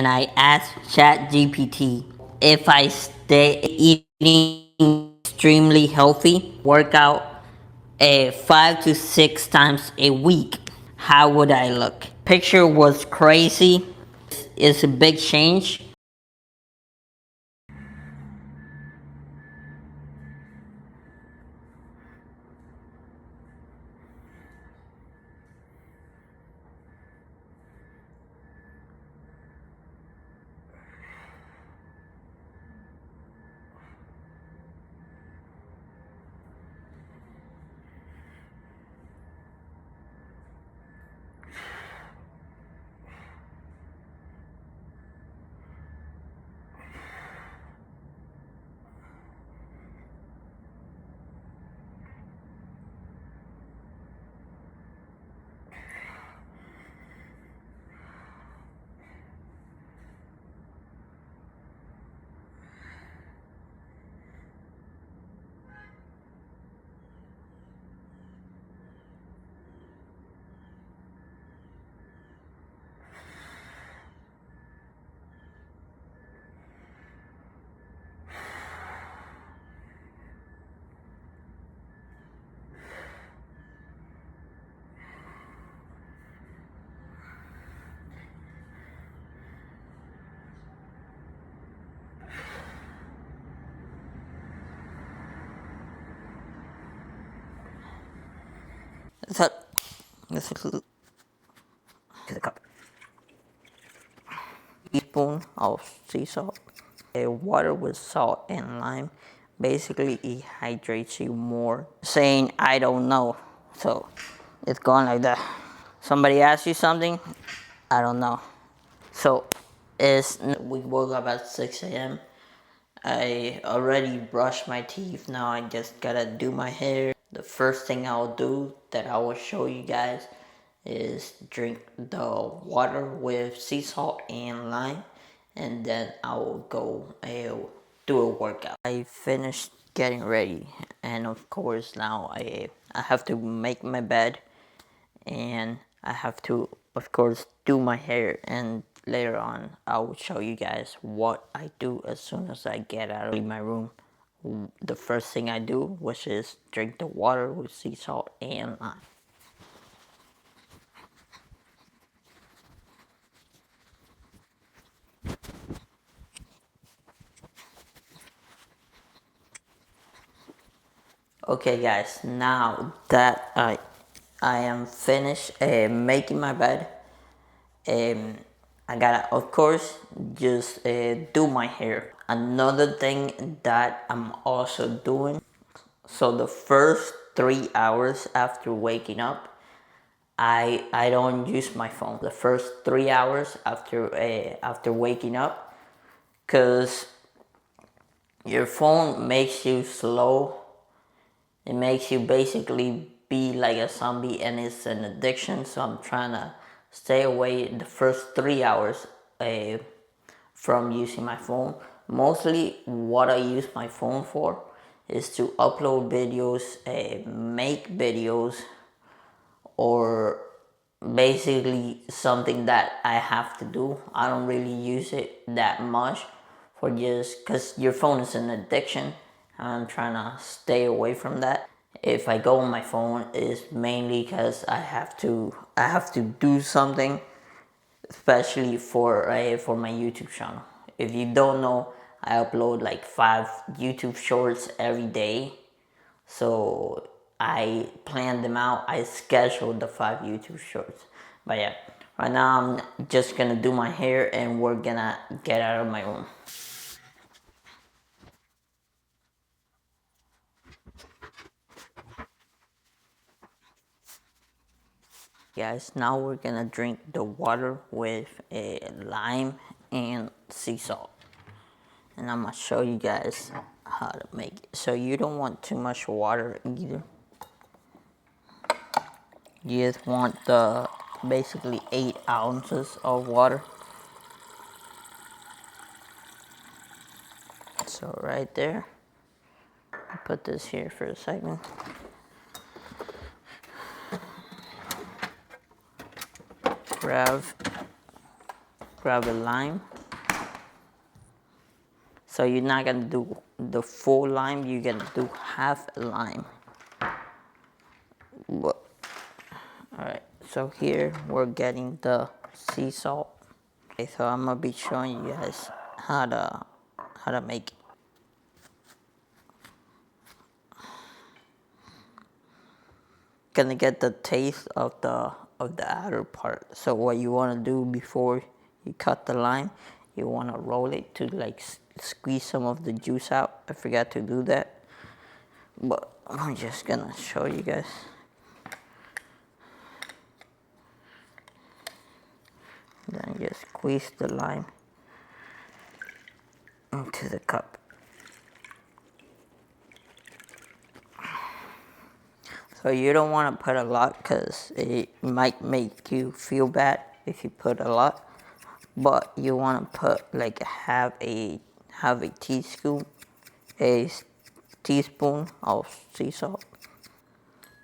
and I asked ChatGPT if I stay eating extremely healthy, work out 5 to 6 times a week, how would I look? Picture was crazy. It's a big change. So, this is a cup. Teaspoon of sea salt. Water with salt and lime. Basically, it hydrates you more. Saying I don't know. So, it's going like that. Somebody asks you something, I don't know. So, we woke up at 6 a.m. I already brushed my teeth. Now I just gotta do my hair. The first thing I'll do that I will show you guys is drink the water with sea salt and lime, and then I will go do a workout. I finished getting ready, and of course now I have to make my bed, and I have to of course do my hair, and later on I will show you guys what I do as soon as I get out of my room. The first thing I do, which is drink the water with sea salt and lime. Okay guys, now that I am finished making my bed, I gotta of course just do my hair. Another thing that I'm also doing, so the first 3 hours after waking up, I don't use my phone. The first 3 hours after waking up, cause your phone makes you slow. It makes you basically be like a zombie, and it's an addiction. So I'm trying to stay away the first 3 hours from using my phone. Mostly what I use my phone for is to upload videos, make videos, or basically something that I have to do. I don't really use it that much for just because your phone is an addiction. I'm trying to stay away from that. If I go on my phone, it's mainly because I have to do something, especially for my YouTube channel. If you don't know, I upload like 5 YouTube shorts every day. So I planned them out. I scheduled the 5 YouTube shorts. But yeah, right now I'm just gonna do my hair and we're gonna get out of my room. Guys, now we're gonna drink the water with a lime and sea salt. And I'm gonna show you guys how to make it. So you don't want too much water either. You just want the basically 8 ounces of water. So right there, I'll put this here for a second. Grab a lime. So you're not gonna do the full lime, you're gonna do half a lime. But, alright, so here we're getting the sea salt. Okay, so I'm gonna be showing you guys how to make it. Gonna get the taste of the outer part. So what you want to do before you cut the lime, you want to roll it to like squeeze some of the juice out. I forgot to do that, but I'm just gonna show you guys. Then just squeeze the lime into the cup. So you don't want to put a lot because it might make you feel bad if you put a lot. But you want to put like half a teaspoon, a teaspoon of sea salt,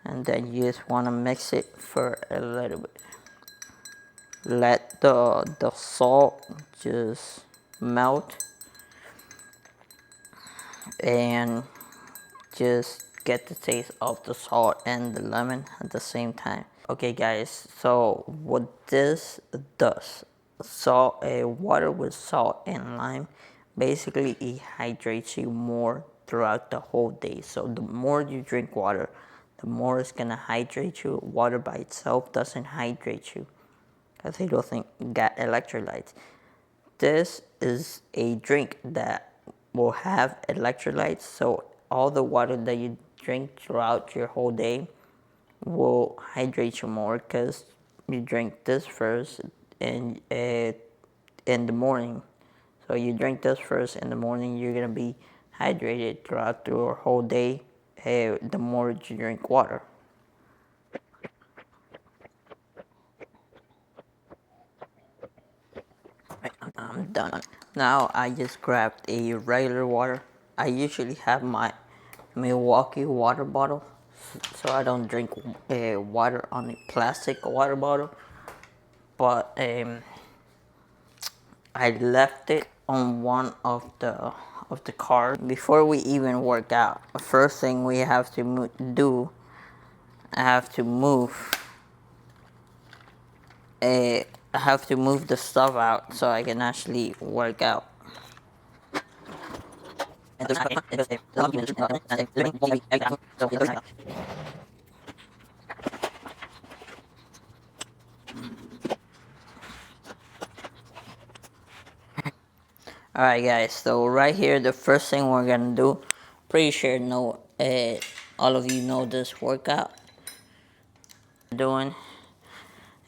and then you just want to mix it for a little bit. Let the salt just melt and just get the taste of the salt and the lemon at the same time. Okay guys, so what this does, water with salt and lime, basically it hydrates you more throughout the whole day. So the more you drink water, the more it's gonna hydrate you. Water by itself doesn't hydrate you because it doesn't got electrolytes. This is a drink that will have electrolytes, so all the water that you drink throughout your whole day will hydrate you more because you drink this first in the morning. So you drink this first in the morning, you're gonna be hydrated throughout your whole day. The more you drink water. I'm done. Now I just grabbed a regular water. I usually have my Milwaukee water bottle, so I don't drink water on a plastic water bottle. But I left it on one of the cars before we even work out. The first thing we have to do, I have to move. I have to move the stuff out so I can actually work out. Alright guys, so right here the first thing we're gonna do, pretty sure all of you know this workout. Doing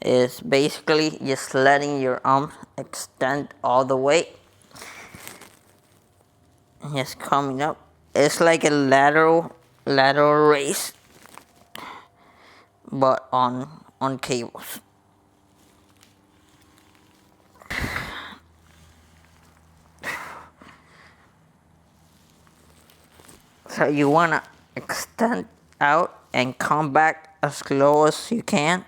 is basically just letting your arms extend all the way. Just coming up. It's like a lateral race, but on cables. So you wanna extend out and come back as slow as you can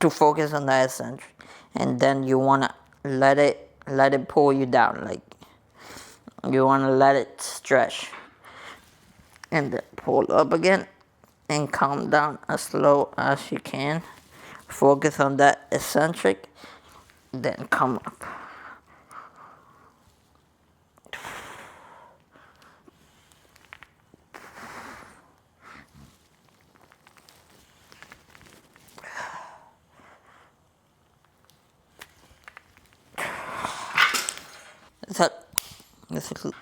to focus on that eccentric, and then you wanna let it pull you down. Like you wanna let it stretch, and then pull up again, and come down as slow as you can. Focus on that eccentric, then come up. That's it.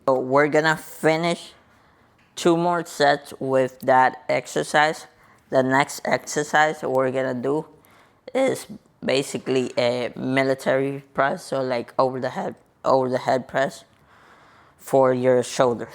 So we're gonna finish 2 more sets with that exercise. The next exercise we're gonna do is basically a military press, so like over the head press for your shoulders.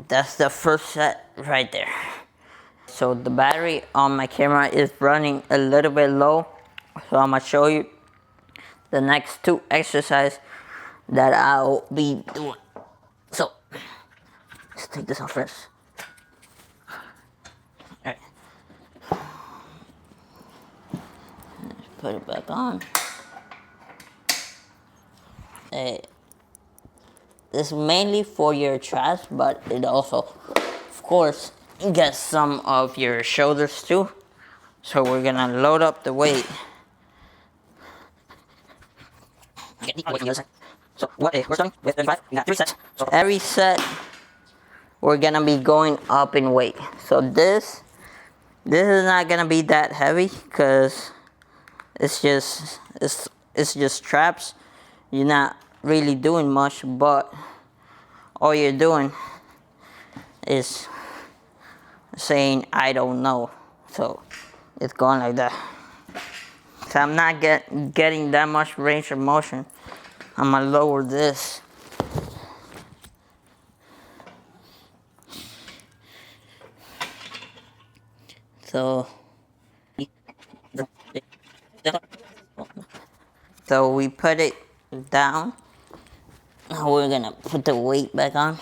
That's the first set right there. So the battery on my camera is running a little bit low, so I'm gonna show you the next 2 exercises that I'll be doing. So let's take this off first. Alright. Put it back on. This is mainly for your traps, but it also, of course, gets some of your shoulders too. So we're gonna load up the weight. So we're starting with 35. We got 3 sets. So every set we're gonna be going up in weight. So this is not gonna be that heavy because it's just traps. You're not really doing much, but all you're doing is saying I don't know. So it's going like that. So I'm not getting that much range of motion. I'm gonna lower this. So we put it down. Now we're gonna put the weight back on.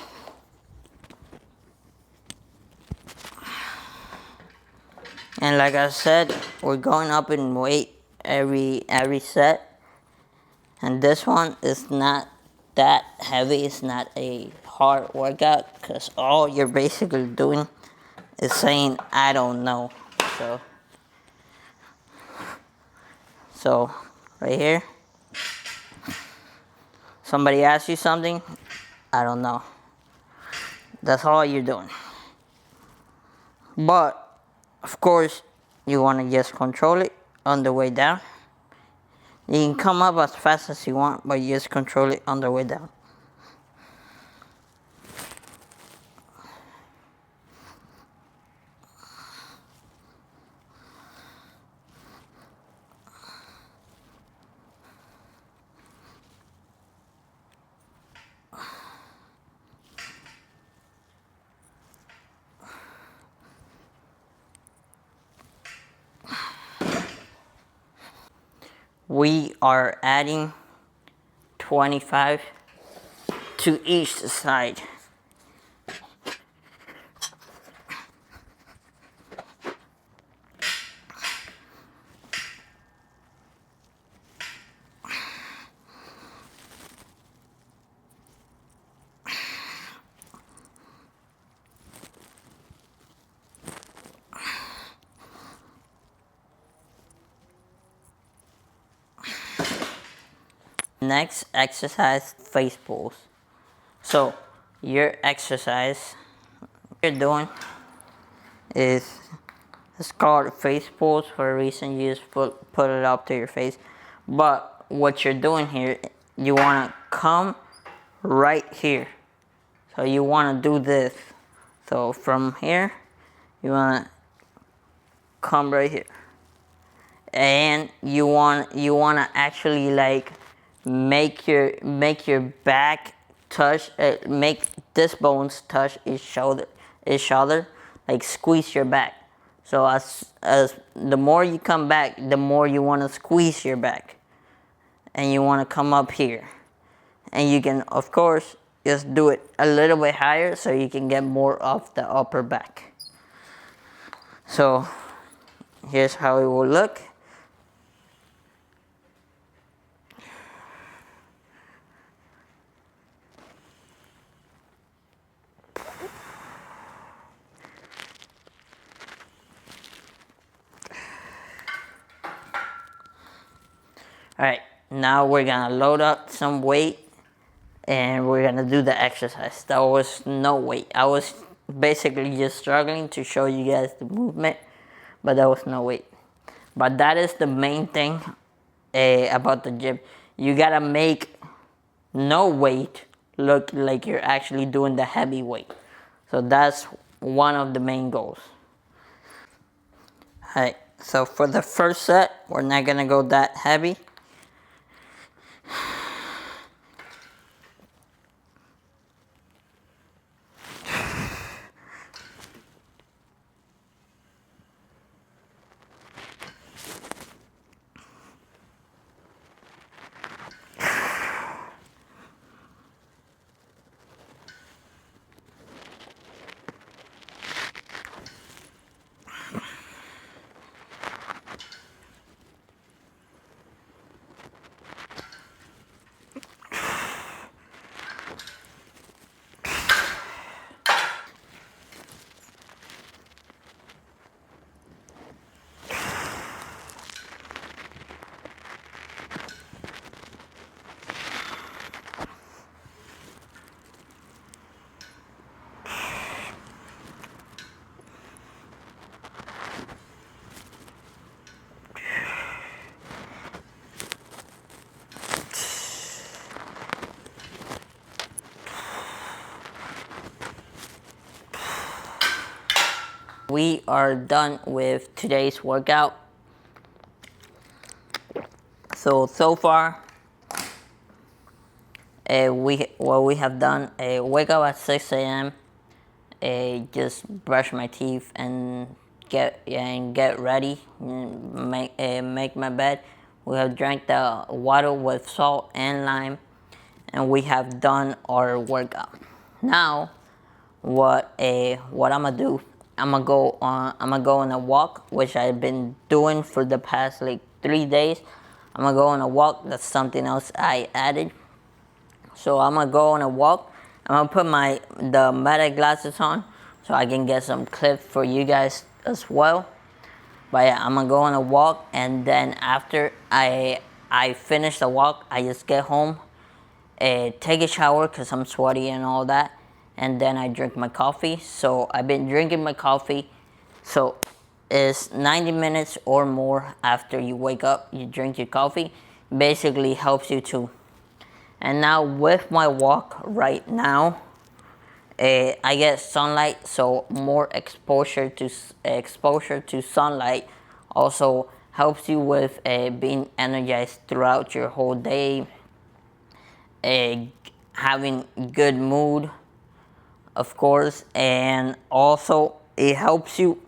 And like I said, we're going up in weight every set. And this one is not that heavy. It's not a hard workout because all you're basically doing is saying I don't know. So right here, somebody asks you something, I don't know. That's all you're doing. But of course, you want to just control it on the way down. You can come up as fast as you want, but you just control it on the way down. We are adding 25 to each side. Next exercise, face pulls. So your exercise you're doing is it's called face pulls for a reason. You just put it up to your face. But what you're doing here, you want to come right here. So you want to do this. So from here, you want to come right here. And you want to actually like make your back touch, make this bones touch each other, like squeeze your back. So as the more you come back, the more you want to squeeze your back, and you want to come up here, and you can of course just do it a little bit higher so you can get more of the upper back. So here's how it will look. Alright, now we're gonna load up some weight and we're gonna do the exercise. That was no weight. I was basically just struggling to show you guys the movement, but that was no weight. But that is the main thing about the gym. You gotta make no weight look like you're actually doing the heavy weight. So that's one of the main goals. Alright, so for the first set, we're not gonna go that heavy. We are done with today's workout. So far, we have done a wake up at 6 a.m. Just brush my teeth and get ready, make my bed. We have drank the water with salt and lime, and we have done our workout. Now, what I'm gonna do? I'm gonna go on a walk, which I've been doing for the past like 3 days. I'm gonna go on a walk. That's something else I added. So I'm gonna go on a walk. I'm gonna put the meta glasses on so I can get some clips for you guys as well. But yeah, I'm gonna go on a walk, and then after I finish the walk, I just get home, take a shower because I'm sweaty and all that, and then I drink my coffee. So I've been drinking my coffee. So it's 90 minutes or more after you wake up, you drink your coffee. Basically helps you to. And now with my walk right now, I get sunlight, so more exposure to sunlight also helps you with being energized throughout your whole day, having good mood, of course, and also it helps you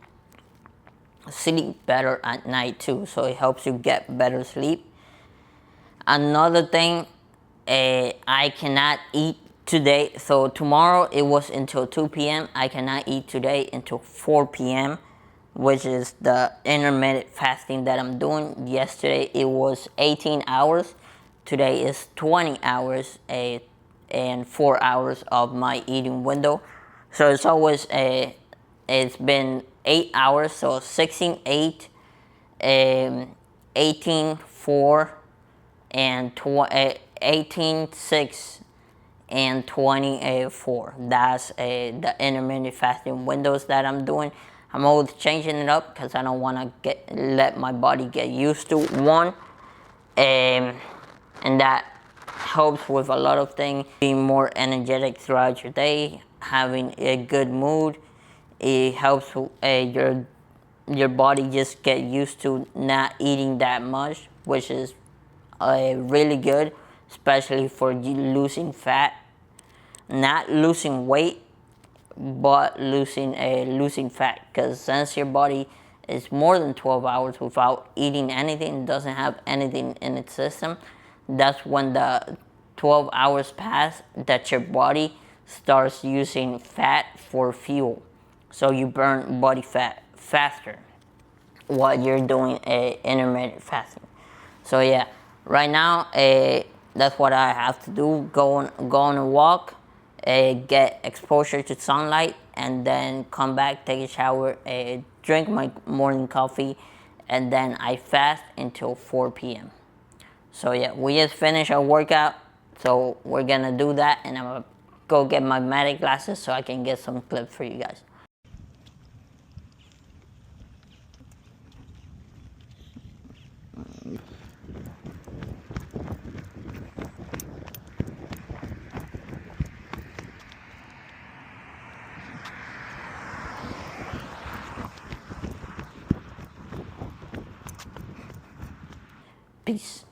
sleep better at night too. So it helps you get better sleep. Another thing, I cannot eat today. So tomorrow it was until 2 p.m. I cannot eat today until 4 p.m., which is the intermittent fasting that I'm doing. Yesterday it was 18 hours. Today is 20 hours and 4 hours of my eating window. So it's always it's been 8 hours, so 16, 8, 18, 4, and 18, 6, and 24. That's the intermittent fasting windows that I'm doing. I'm always changing it up because I don't want to let my body get used to one, and that helps with a lot of things. Being more energetic throughout your day, having a good mood. It helps your body just get used to not eating that much, which is really good, especially for losing fat, not losing weight, but losing fat. Because since your body is more than 12 hours without eating anything, doesn't have anything in its system, that's when the 12 hours pass that your body starts using fat for fuel. So you burn body fat faster while you're doing intermittent fasting. So yeah, right now that's what I have to do. Go on a walk, get exposure to sunlight, and then come back, take a shower, drink my morning coffee, and then I fast until 4 p.m. So yeah, we just finished our workout, so we're gonna do that, and I'm gonna go get my medic glasses so I can get some clips for you guys. Peace.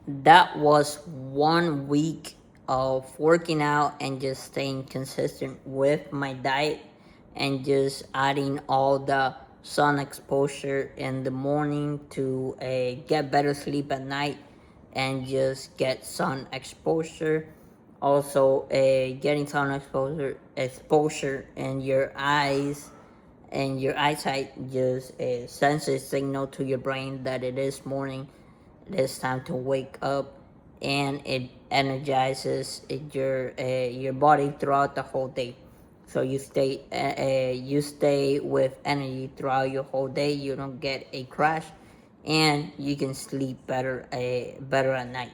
that was 1 week of working out and just staying consistent with my diet and just adding all the sun exposure in the morning to get better sleep at night and just get sun exposure. Also, getting sun exposure in your eyes and your eyesight just sends a signal to your brain that it is morning, it is time to wake up, and it energizes your body throughout the whole day. So you stay with energy throughout your whole day. You don't get a crash, and you can sleep better at night.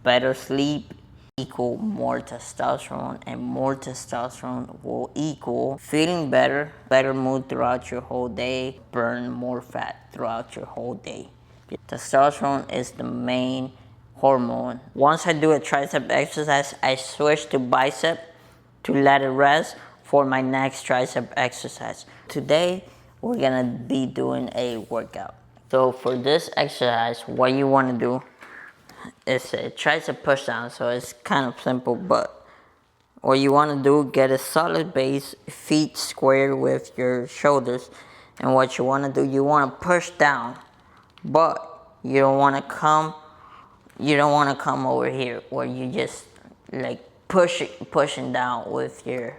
Better sleep equal more testosterone, and more testosterone will equal feeling better, better mood throughout your whole day, burn more fat throughout your whole day. Testosterone is the main hormone. Once I do a tricep exercise, I switch to bicep to let it rest for my next tricep exercise. Today, we're gonna be doing a workout. So for this exercise, what you wanna do, it's a tricep push down, so it's kind of simple, but what you want to do, get a solid base, feet square with your shoulders, and what you want to do, you want to push down, but you don't want to come over here where you just like pushing down with your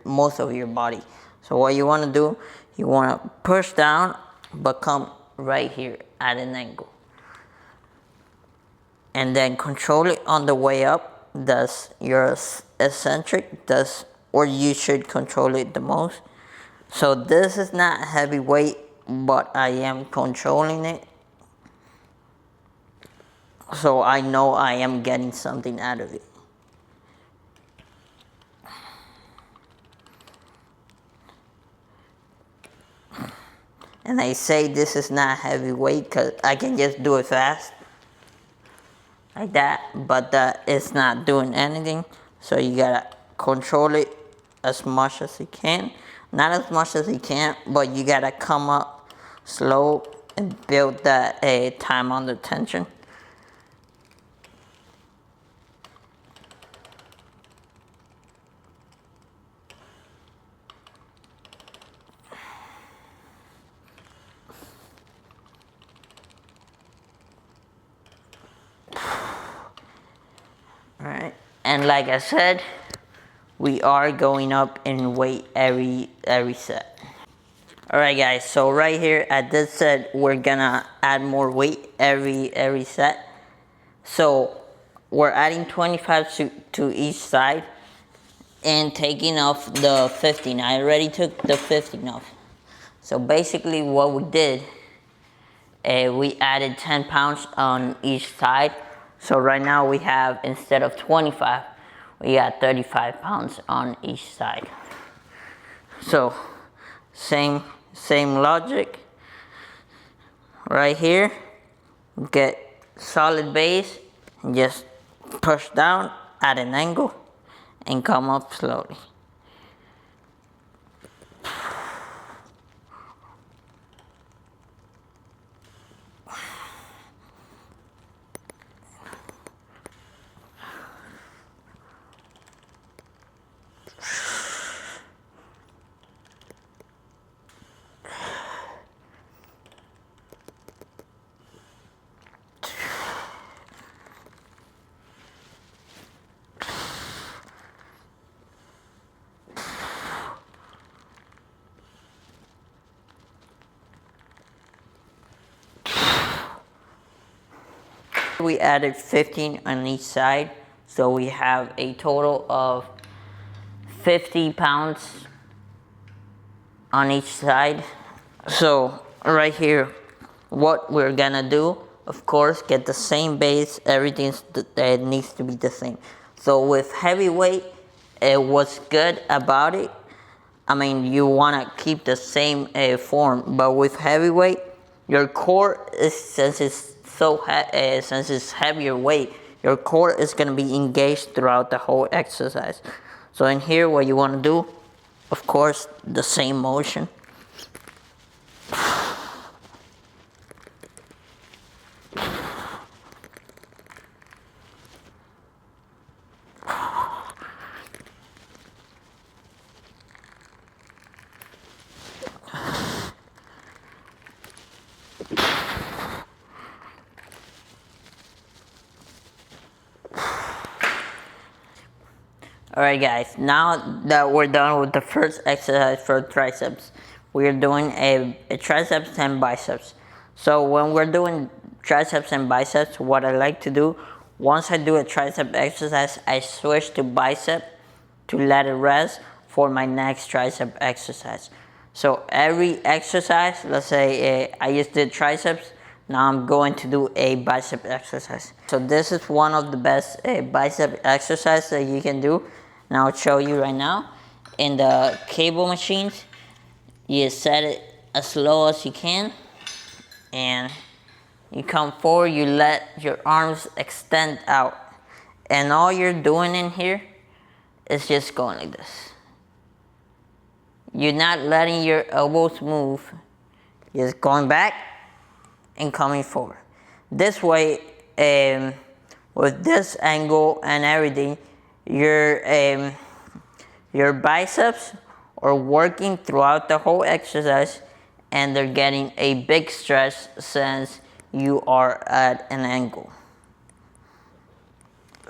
most of your body. So what you want to do, you want to push down but come right here at an angle, and then control it on the way up. That's your eccentric, that's where you should control it the most. So this is not heavy weight, but I am controlling it, so I know I am getting something out of it. And I say this is not heavy weight because I can just do it fast like that, but it's not doing anything. So you gotta control it as much as you can. Not as much as you can, but you gotta come up slow and build that time under tension. Alright, and like I said, we are going up in weight every set. Alright guys, so right here at this set, we're gonna add more weight every set. So we're adding 25 to each side and taking off the 15. I already took the 15 off. So basically what we did, we added 10 pounds on each side. So right now we have, instead of 25, we got 35 pounds on each side. So same logic. Right here, get solid base and just push down at an angle and come up slowly. We added 15 on each side, so we have a total of 50 pounds on each side. So right here, what we're gonna do, of course, get the same base, everything that needs to be the same. So with heavyweight, what's good about it, I mean, you wanna keep the same form, but with heavyweight, your core is, since it's heavier weight, your core is gonna be engaged throughout the whole exercise. So in here, what you wanna do, of course, the same motion. Alright guys, now that we're done with the first exercise for triceps, we're doing a triceps and biceps. So when we're doing triceps and biceps, what I like to do, once I do a tricep exercise, I switch to bicep to let it rest for my next tricep exercise. So every exercise, let's say I just did triceps, now I'm going to do a bicep exercise. So this is one of the best bicep exercises that you can do. Now I'll show you right now. In the cable machines, you set it as slow as you can, and you come forward, you let your arms extend out. And all you're doing in here is just going like this. You're not letting your elbows move. You're just going back and coming forward. This way, with this angle and everything, your biceps are working throughout the whole exercise, and they're getting a big stretch since you are at an angle.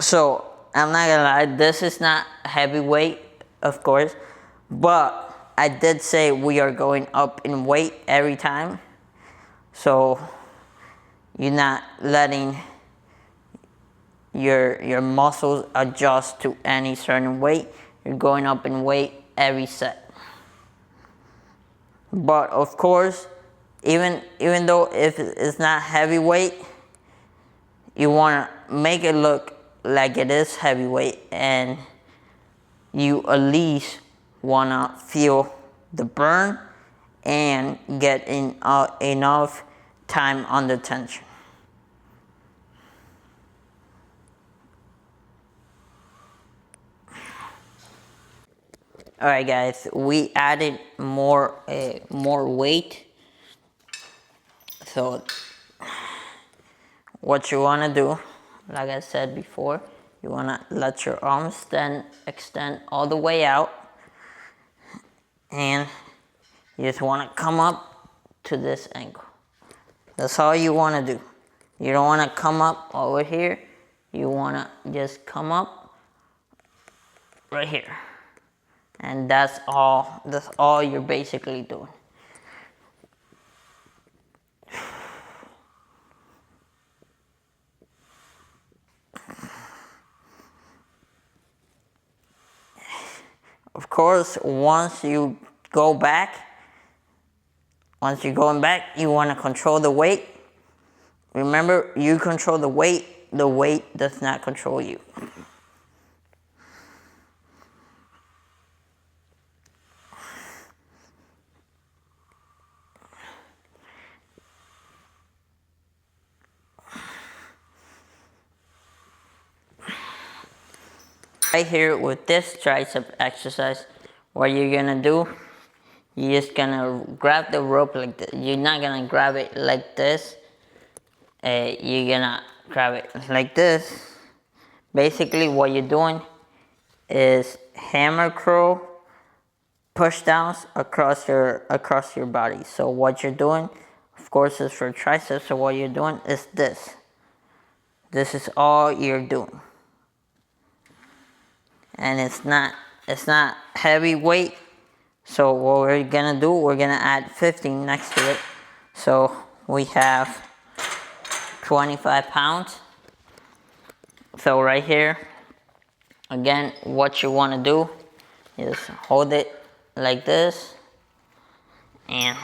So I'm not gonna lie, this is not heavyweight, of course, but I did say we are going up in weight every time. So you're not letting your muscles adjust to any certain weight. You're going up in weight every set. But of course, even though if it's not heavyweight, you want to make it look like it is heavyweight, and you at least want to feel the burn and get enough time under tension. Alright guys, we added more weight. So what you want to do, like I said before, you want to let your arms extend all the way out, and you just want to come up to this angle. That's all you want to do. You don't want to come up over here. You want to just come up right here. And that's all you're basically doing. Of course, once you're going back, you want to control the weight. Remember, you control the weight does not control you. Right here with this tricep exercise, what you're gonna do, you're just gonna grab the rope like this. You're not gonna grab it like this. You're gonna grab it like this. Basically what you're doing is hammer curl push downs across your body. So what you're doing, of course, is for triceps. So what you're doing is this. This is all you're doing. And it's not heavy weight. So what we're gonna do, we're gonna add 15 next to it. So we have 25 pounds. So right here, again, what you want to do is hold it like this and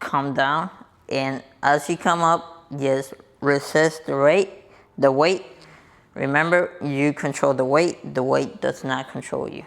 come down, and as you come up, just resist the weight. Remember, you control the weight does not control you.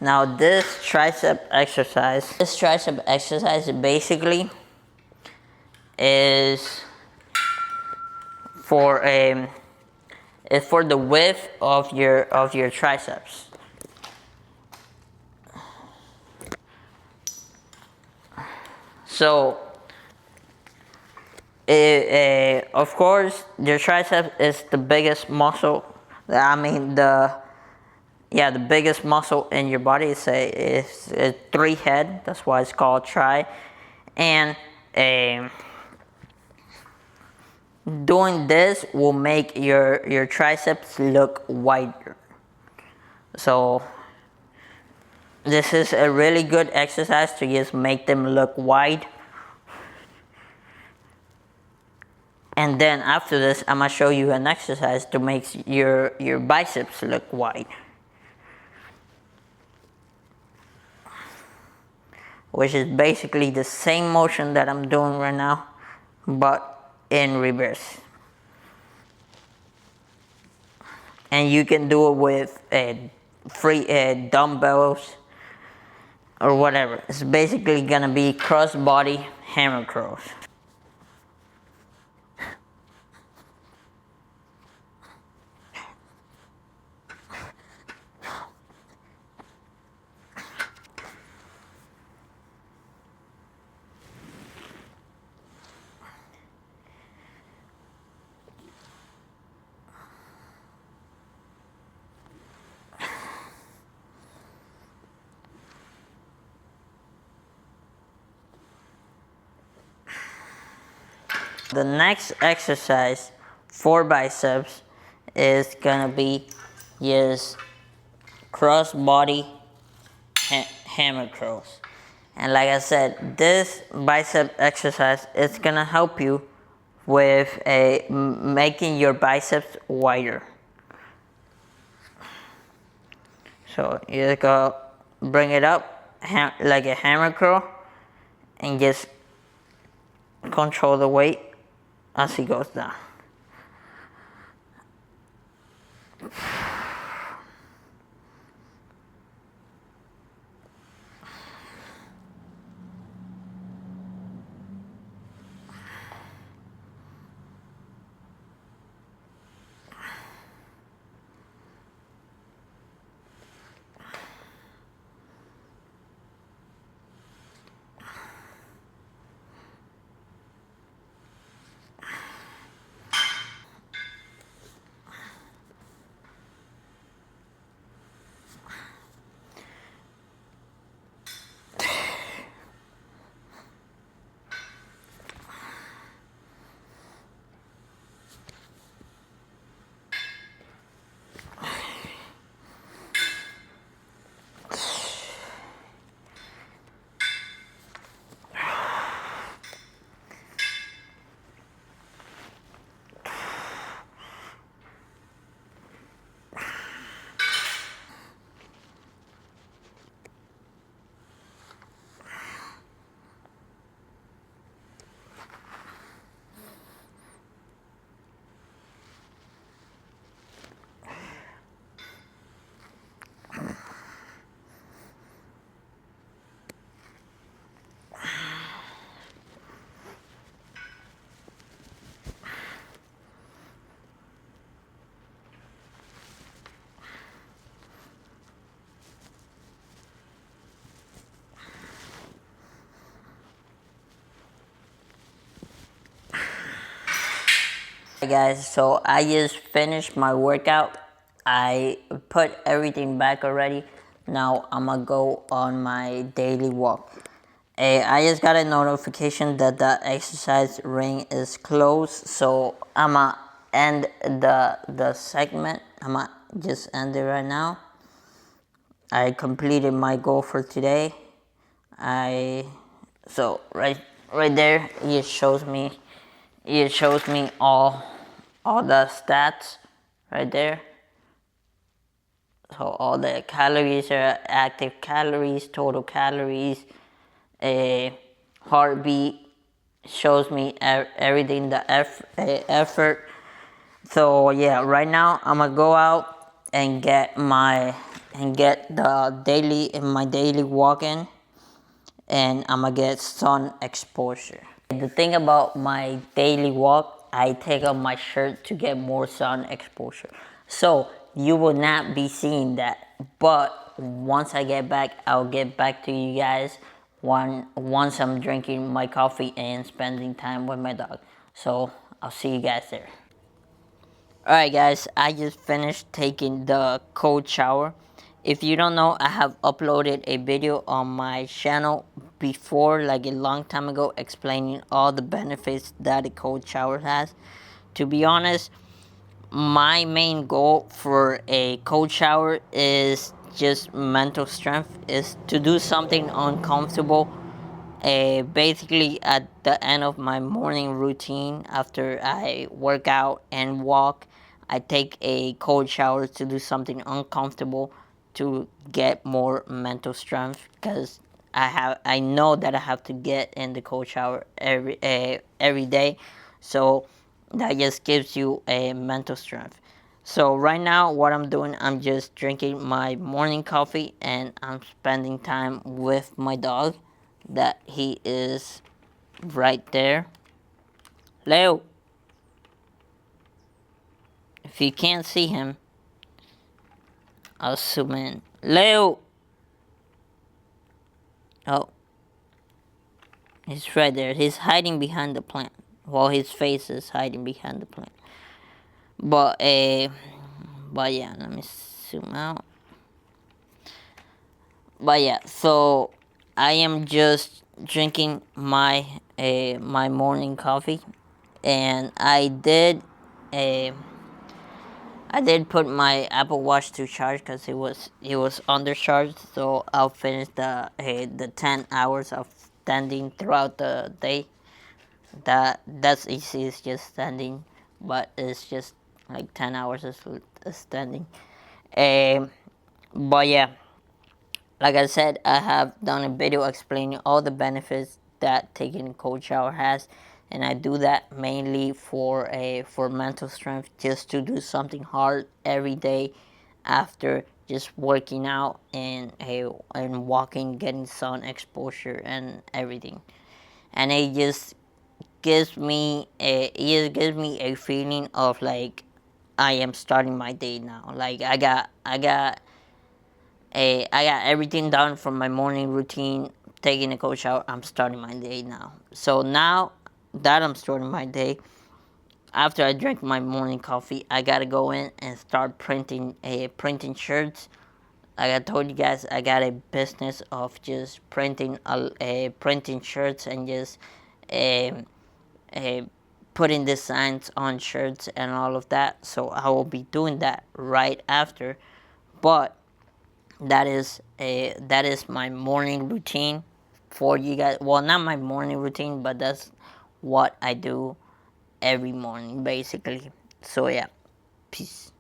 Now this tricep exercise basically is for the width of your triceps. So of course your tricep is the biggest muscle. I mean the biggest muscle in your body. It's a three head. That's why it's called tri. And doing this will make your triceps look wider. So this is a really good exercise to just make them look wide. And then after this, I'm gonna show you an exercise to make your biceps look wide, which is basically the same motion that I'm doing right now, but in reverse. And you can do it with free dumbbells or whatever. It's basically gonna be cross body hammer curls. The next exercise for biceps is gonna be just cross body hammer curls. And like I said, this bicep exercise is gonna help you with making your biceps wider. So you just go bring it up like a hammer curl and just control the weight as he goes down. Hey guys, so I just finished my workout. I put everything back already. Now I'm gonna go on my daily walk. I just got a notification that the exercise ring is closed, so I'ma end the segment. I'ma just end it right now. I completed my goal for today. So right there it shows me all the stats right there. So all the calories are active calories, total calories, a heartbeat, shows me everything, the effort. So yeah, right now I'm gonna go out and get my daily walk-in, and I'm gonna get sun exposure. The thing about my daily walk, I take off my shirt to get more sun exposure. So you will not be seeing that. But once I get back, I'll get back to you guys once I'm drinking my coffee and spending time with my dog. So I'll see you guys there. Alright guys, I just finished taking the cold shower. If you don't know, I have uploaded a video on my channel before, like a long time ago, explaining all the benefits that a cold shower has. To be honest, my main goal for a cold shower is just mental strength, is to do something uncomfortable. Basically at the end of my morning routine, after I work out and walk, I take a cold shower to do something uncomfortable to get more mental strength, because I know that I have to get in the cold shower every day, so that just gives you a mental strength. So right now what I'm doing, I'm just drinking my morning coffee and I'm spending time with my dog, that he is right there. Leo, if you can't see him, I'll zoom in. Leo! Oh, he's right there. He's hiding behind the plant. Well, his face is hiding behind the plant. But yeah, let me zoom out. But yeah, so I am just drinking my my morning coffee, and I did put my Apple Watch to charge because it was undercharged. So I'll finish the 10 hours of standing throughout the day. That's easy. It's just standing, but it's just like 10 hours of standing. But yeah, like I said, I have done a video explaining all the benefits that taking a cold shower has, and I do that mainly for mental strength, just to do something hard every day after just working out and walking, getting sun exposure and everything. And it just gives me a feeling of like I am starting my day now. Like I got everything done from my morning routine, taking a cold shower. I'm starting my day now. So now that I'm starting my day, after I drink my morning coffee, I gotta go in and start printing shirts. Like I told you guys, I got a business of just printing shirts and just putting designs on shirts and all of that. So I will be doing that right after. But that is my morning routine for you guys. Well, not my morning routine, but that's what I do every morning basically. So yeah, peace.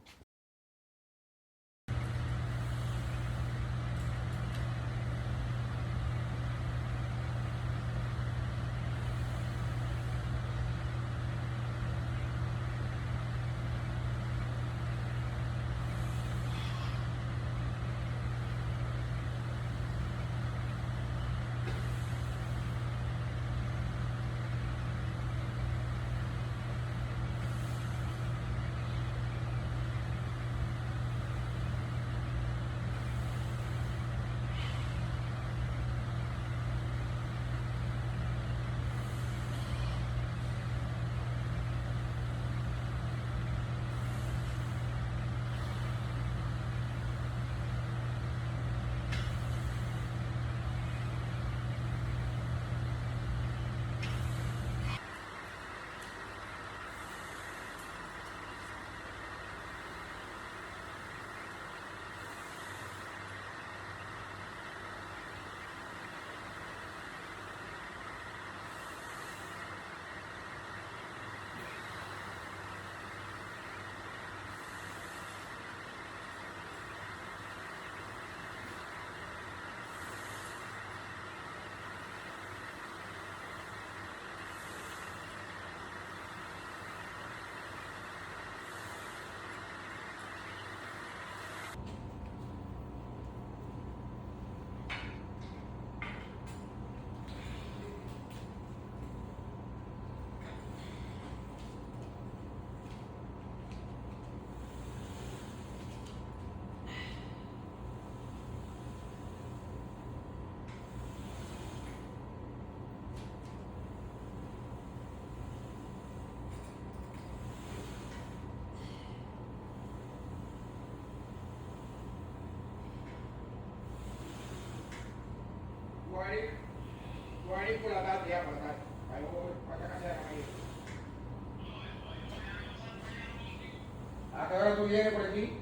¿A qué hora tú vienes por aquí?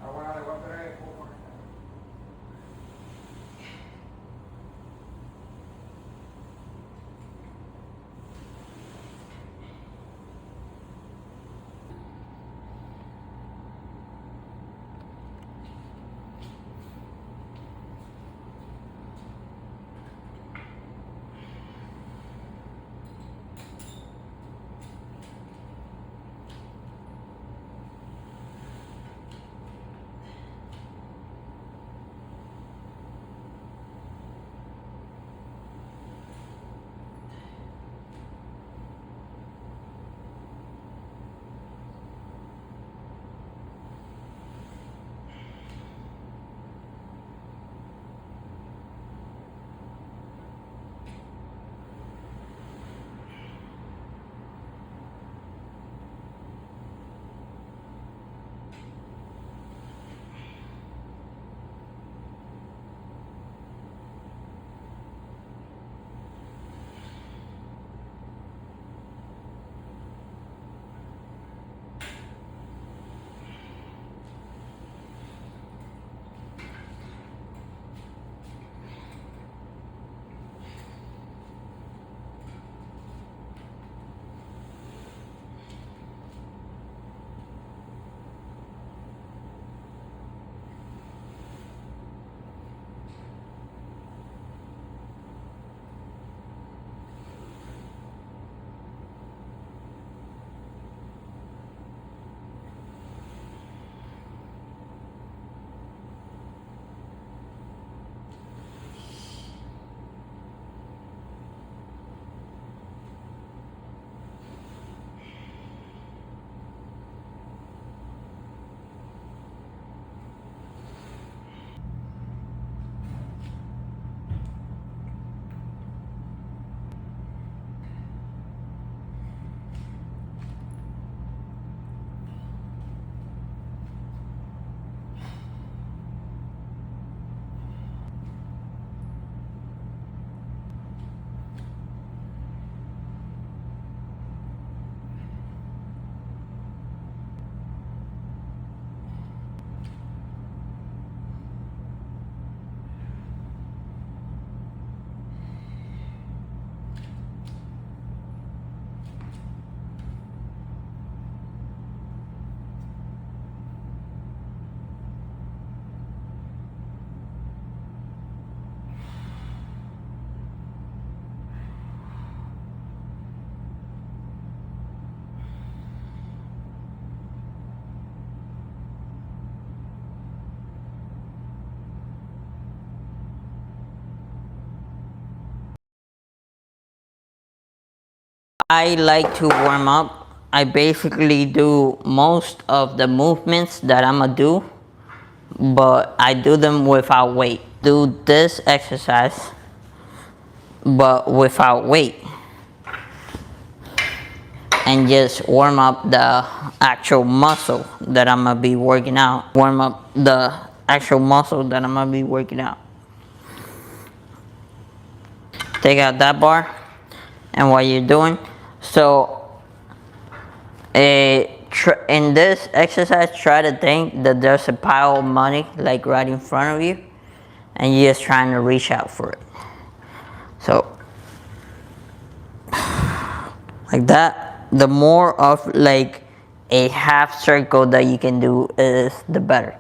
Ah, bueno, le voy a esperar el poco. I like to warm up. I basically do most of the movements that I'ma do, but I do them without weight. Do this exercise, but without weight. And just warm up the actual muscle that I'm gonna be working out. Warm up the actual muscle that I'm gonna be working out. Take out that bar, and what you're doing, so in this exercise, try to think that there's a pile of money like right in front of you, and you're just trying to reach out for it. So like that. The more of like a half circle that you can do is the better,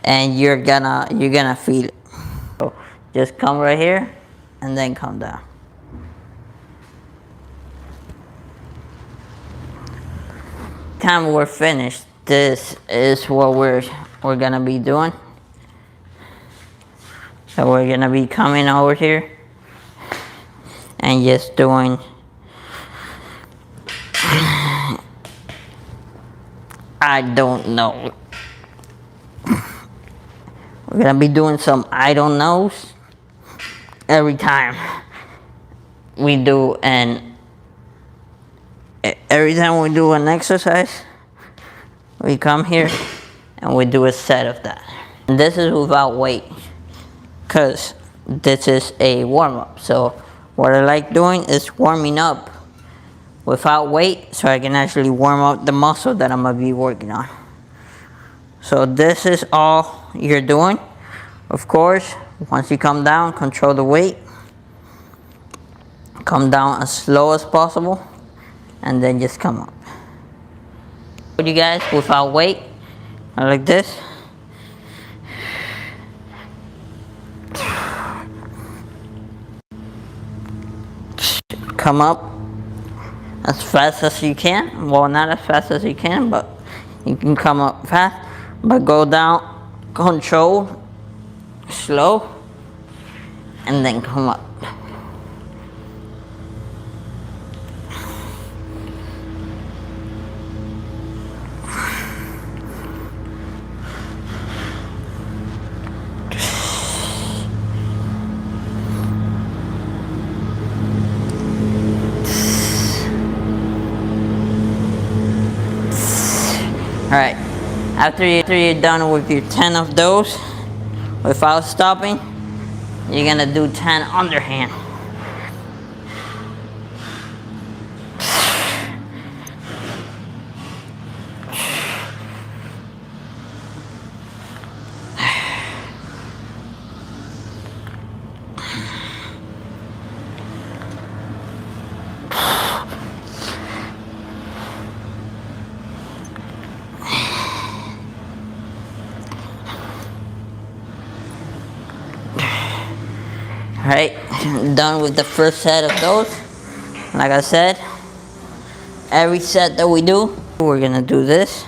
and you're gonna feel it. So just come right here and then come down. Time we're finished, this is what we're gonna be doing. So we're gonna be coming over here and just doing I don't know. We're gonna be doing some I don't knows every time we do an exercise. We come here and we do a set of that. And this is without weight. because this is a warm-up. So what I like doing is warming up without weight so I can actually warm up the muscle that I'm going to be working on. So this is all you're doing. Of course, once you come down, control the weight. Come down as slow as possible and then just come up. You guys, without weight, like this. Come up as fast as you can. Well, not as fast as you can, but you can come up fast. But go down, control, slow, and then come up. Alright, after you're done with your 10 of those, without stopping, you're gonna do 10 underhand. Alright, done with the first set of those. Like I said, every set that we do, we're gonna do this.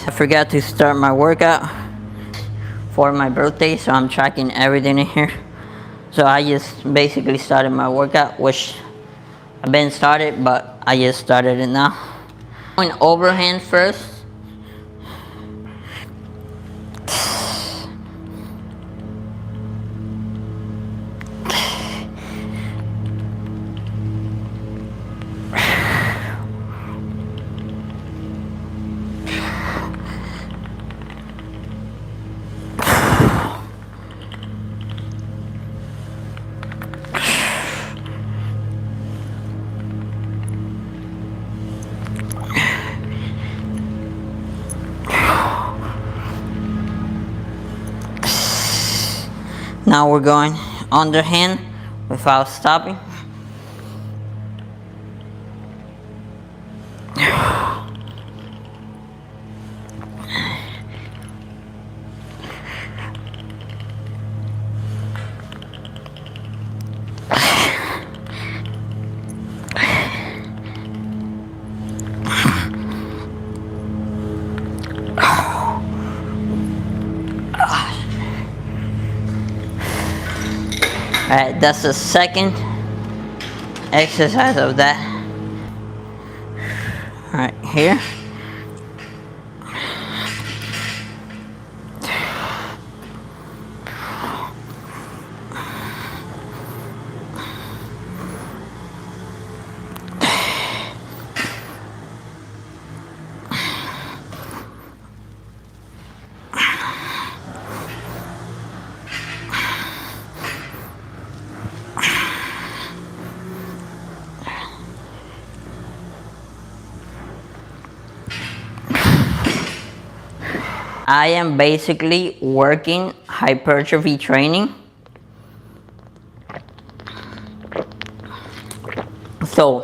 I forgot to start my workout for my birthday, so I'm tracking everything in here. So I just basically started my workout, which I've been started, but I just started it now. Going overhand first. Now we're going underhand without stopping. Alright, that's the second exercise of that. Alright, here. I am basically working hypertrophy training. So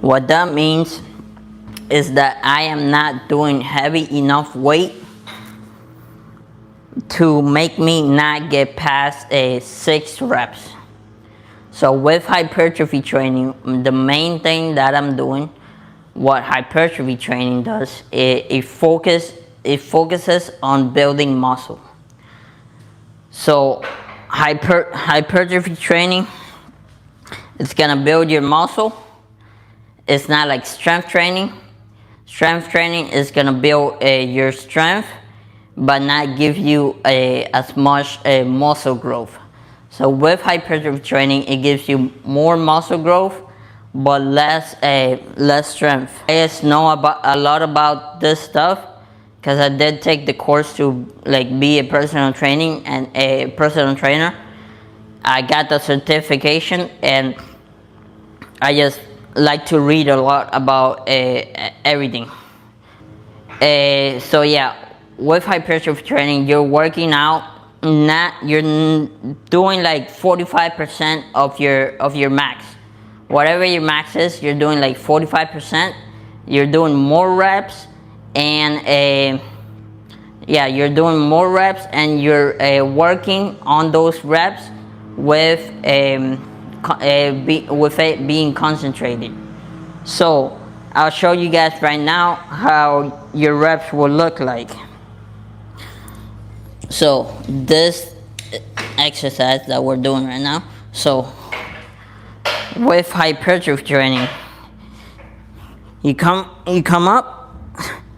what that means is that I am not doing heavy enough weight to make me not get past a 6 reps. So with hypertrophy training, the main thing that I'm doing, what hypertrophy training does, it focuses on building muscle. So hypertrophy training, it's gonna build your muscle. It's not like strength training. Strength training is gonna build your strength, but not give you as much muscle growth. So with hypertrophy training, it gives you more muscle growth, but less strength. I just know a lot about this stuff because I did take the course to like be a personal training and a personal trainer. I got the certification, and I just like to read a lot about everything. So yeah, with hypertrophy training, you're working out. You're doing like 45% of your max. Whatever your max is, you're doing like 45%. You're doing more reps, and yeah, you're doing more reps, and you're working on those reps with with it being concentrated. So I'll show you guys right now how your reps will look like. So this exercise that we're doing right now, so with hypertrophy training, you come up,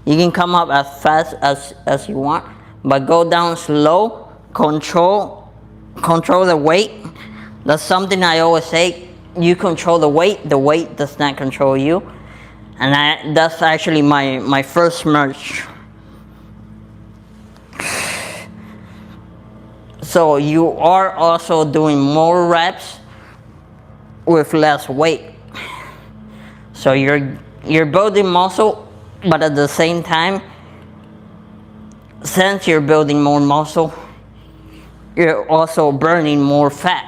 you can come up as fast as you want, but go down slow. Control the weight. That's something I always say. You control the weight does not control you. And that's actually my first merch. So you are also doing more reps with less weight. So you're building muscle, but at the same time, since you're building more muscle, you're also burning more fat.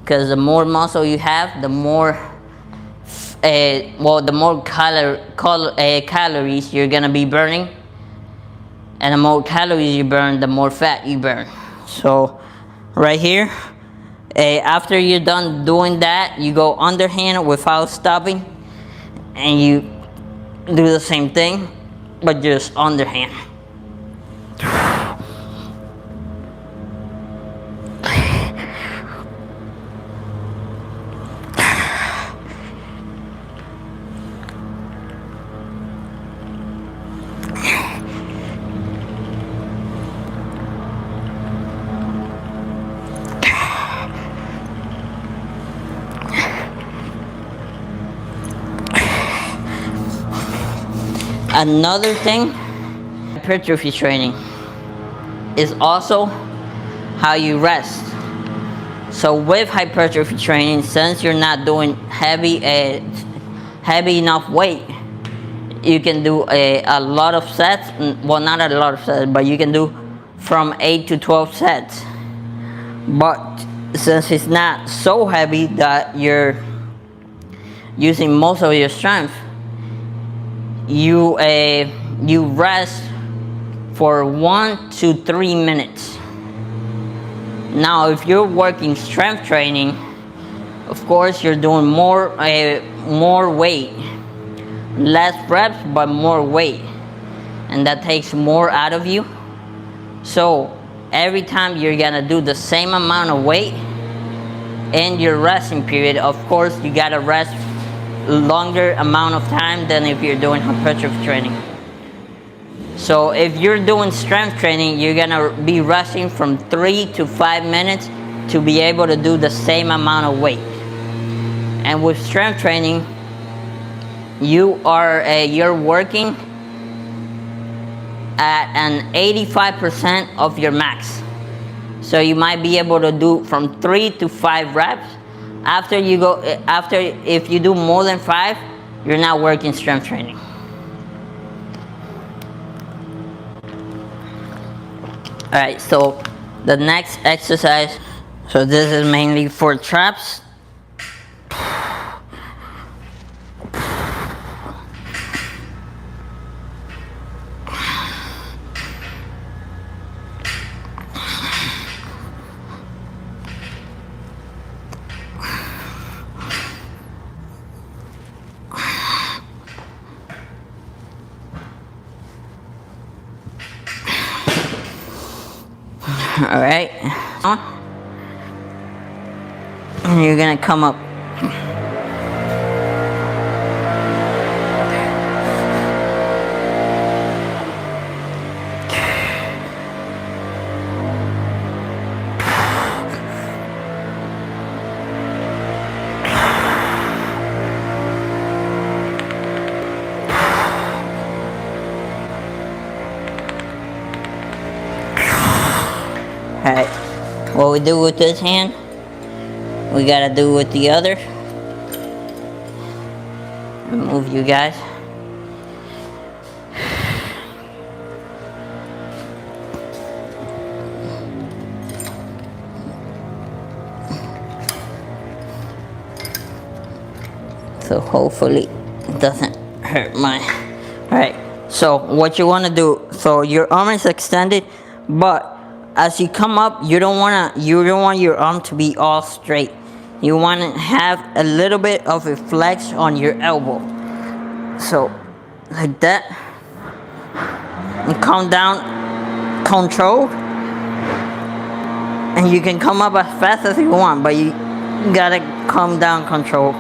Because the more muscle you have, the more calories you're gonna be burning, and the more calories you burn, the more fat you burn. So right here, after you're done doing that, you go underhand without stopping, and you do the same thing, but just underhand. Another thing, hypertrophy training is also how you rest. So with hypertrophy training, since you're not doing heavy enough weight, you can do a lot of sets. Well, not a lot of sets, but you can do from 8 to 12 sets. But since it's not so heavy that you're using most of your strength, you rest for 1 to 3 minutes. Now, if you're working strength training, of course you're doing more weight, less reps but more weight, and that takes more out of you. So every time you're gonna do the same amount of weight in your resting period, of course you gotta rest longer amount of time than if you're doing hypertrophy training. So if you're doing strength training, you're gonna be resting from 3 to 5 minutes to be able to do the same amount of weight. And with strength training, you're working at an 85% of your max. So you might be able to do from 3 to 5 reps. If you do more than 5, you're not working strength training. Alright, so the next exercise, so this is mainly for traps. All right. And you're gonna come up. Alright, what we do with this hand, we gotta do with the other. Remove you guys. So hopefully it doesn't hurt my... Alright, so what you wanna do, so your arm is extended, but as you come up, you don't want your arm to be all straight. You want to have a little bit of a flex on your elbow. So, like that. And come down, controlled. And you can come up as fast as you want, but you gotta come down controlled.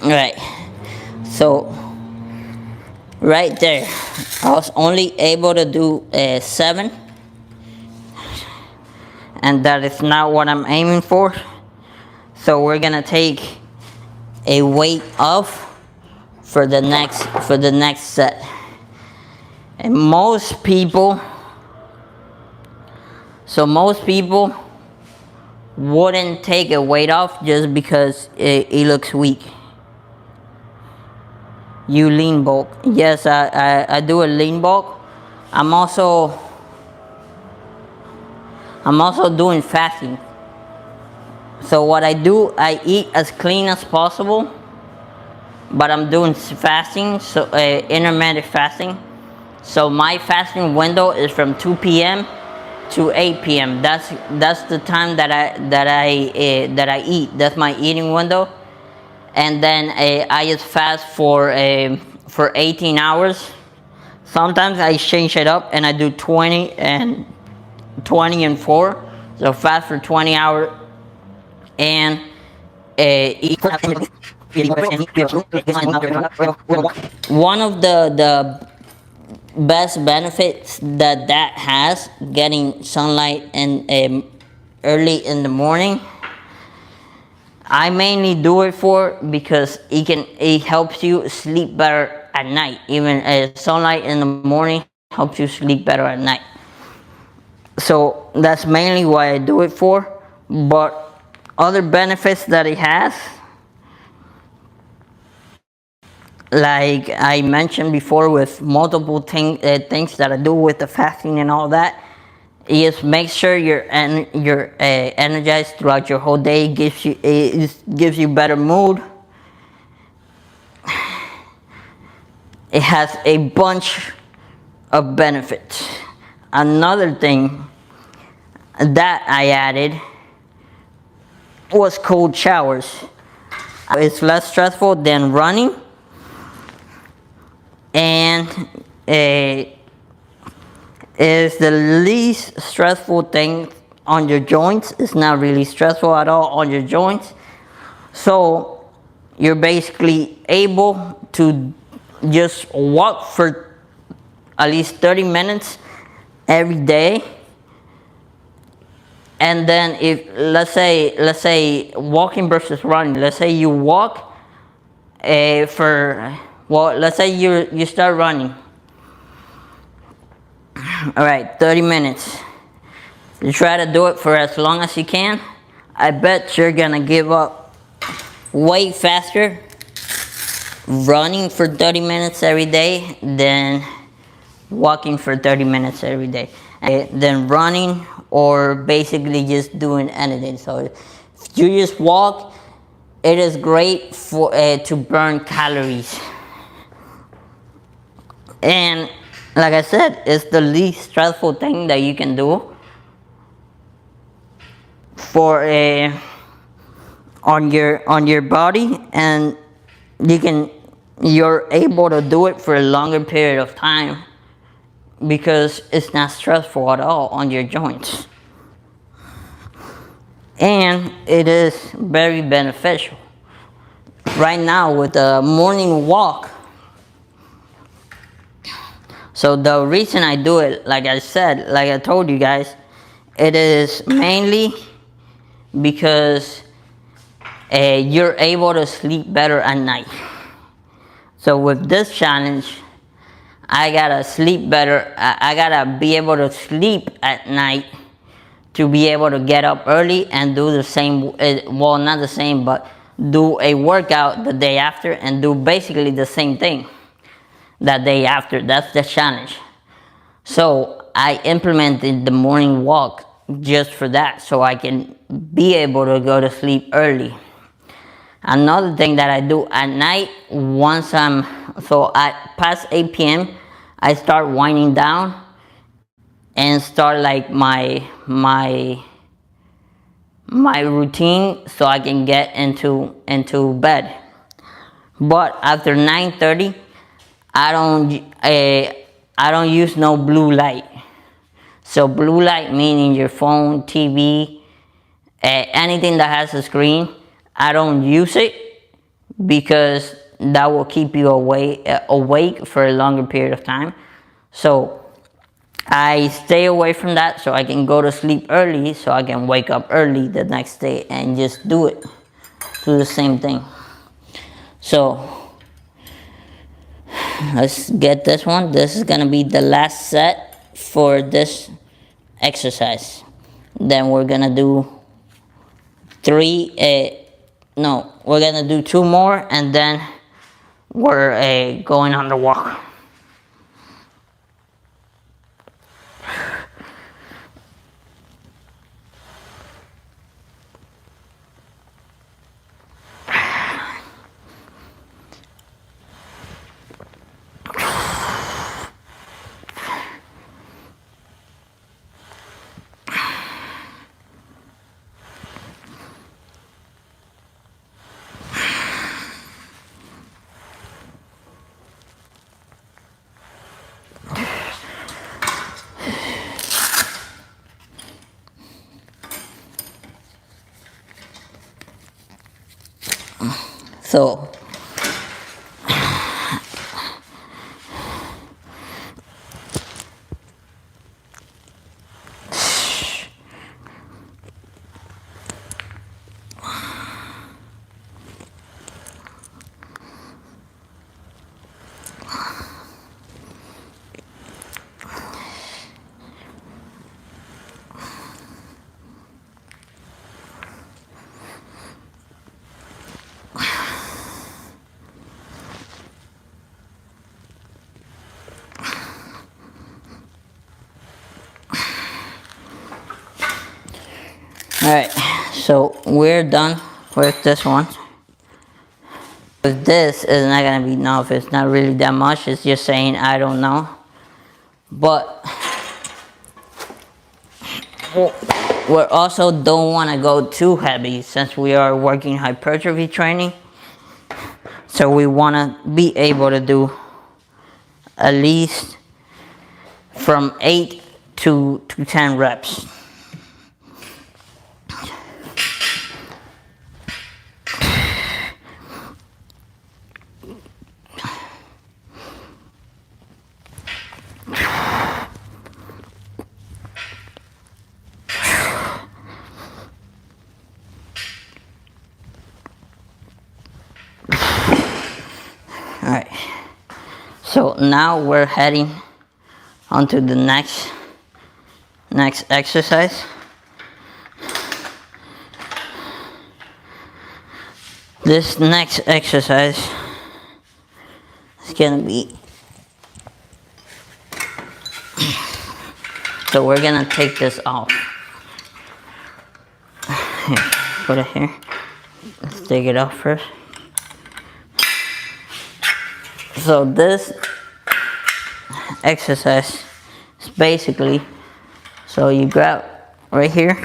Right, so right there, I was only able to do 7, and that is not what I'm aiming for. So we're gonna take a weight off for the next set. And most people wouldn't take a weight off just because it looks weak. You lean bulk. Yes, I do a lean bulk. I'm also doing fasting. So what I do, I eat as clean as possible, but I'm doing fasting, so intermittent fasting. So my fasting window is from 2 p.m. to 8 p.m. That's the time that I eat. That's my eating window. And then I just fast for 18 hours. Sometimes I change it up and I do 20 and 4. So fast for 20 hours and eat. One of the best benefits that has, getting sunlight and early in the morning, I mainly do it because it helps you sleep better at night. Even sunlight in the morning helps you sleep better at night. So that's mainly why I do it for. But other benefits that it has, like I mentioned before, with multiple things that I do with the fasting and all that, is make sure you're energized throughout your whole day. It gives you better mood. It has a bunch of benefits. Another thing that I added was cold showers. It's less stressful than running, and is the least stressful thing on your joints. It's not really stressful at all on your joints. So you're basically able to just walk for at least 30 minutes every day. And then if let's say walking versus running, let's say you walk let's say you start running. Alright, 30 minutes. You try to do it for as long as you can. I bet you're gonna give up way faster running for 30 minutes every day than walking for 30 minutes every day. Than running or basically just doing anything. So if you just walk, it is great for to burn calories. And like I said, it's the least stressful thing that you can do for a on your body, and you're able to do it for a longer period of time because it's not stressful at all on your joints, and it is very beneficial. Right now with the morning walk, so the reason I do it, like I told you guys, it is mainly because you're able to sleep better at night. So with this challenge, I gotta sleep better. I gotta be able to sleep at night to be able to get up early and do the same, well, not the same, but do a workout the day after and do basically the same thing that day after. That's the challenge. So I implemented the morning walk just for that, so I can be able to go to sleep early. Another thing that I do at night, so at past 8 p.m., I start winding down and start like my routine so I can get into bed. But after 9:30, I don't use no blue light. So blue light meaning your phone, TV, anything that has a screen, I don't use it because that will keep you awake for a longer period of time. So I stay away from that so I can go to sleep early, so I can wake up early the next day and just do the same thing. So let's get this one. This is gonna be the last set for this exercise. Then we're gonna do we're gonna do 2 more, and then we're going on the walk. So alright, so we're done with this one. With this, it's not gonna be enough. It's not really that much. It's just saying I don't know. But we also don't want to go too heavy since we are working hypertrophy training. So we want to be able to do at least from 8 to 10 reps. Alright, so now we're heading onto the next exercise. This next exercise is gonna be, so we're gonna take this off. Here, put it here. Let's take it off first. So this exercise is basically, so you grab right here,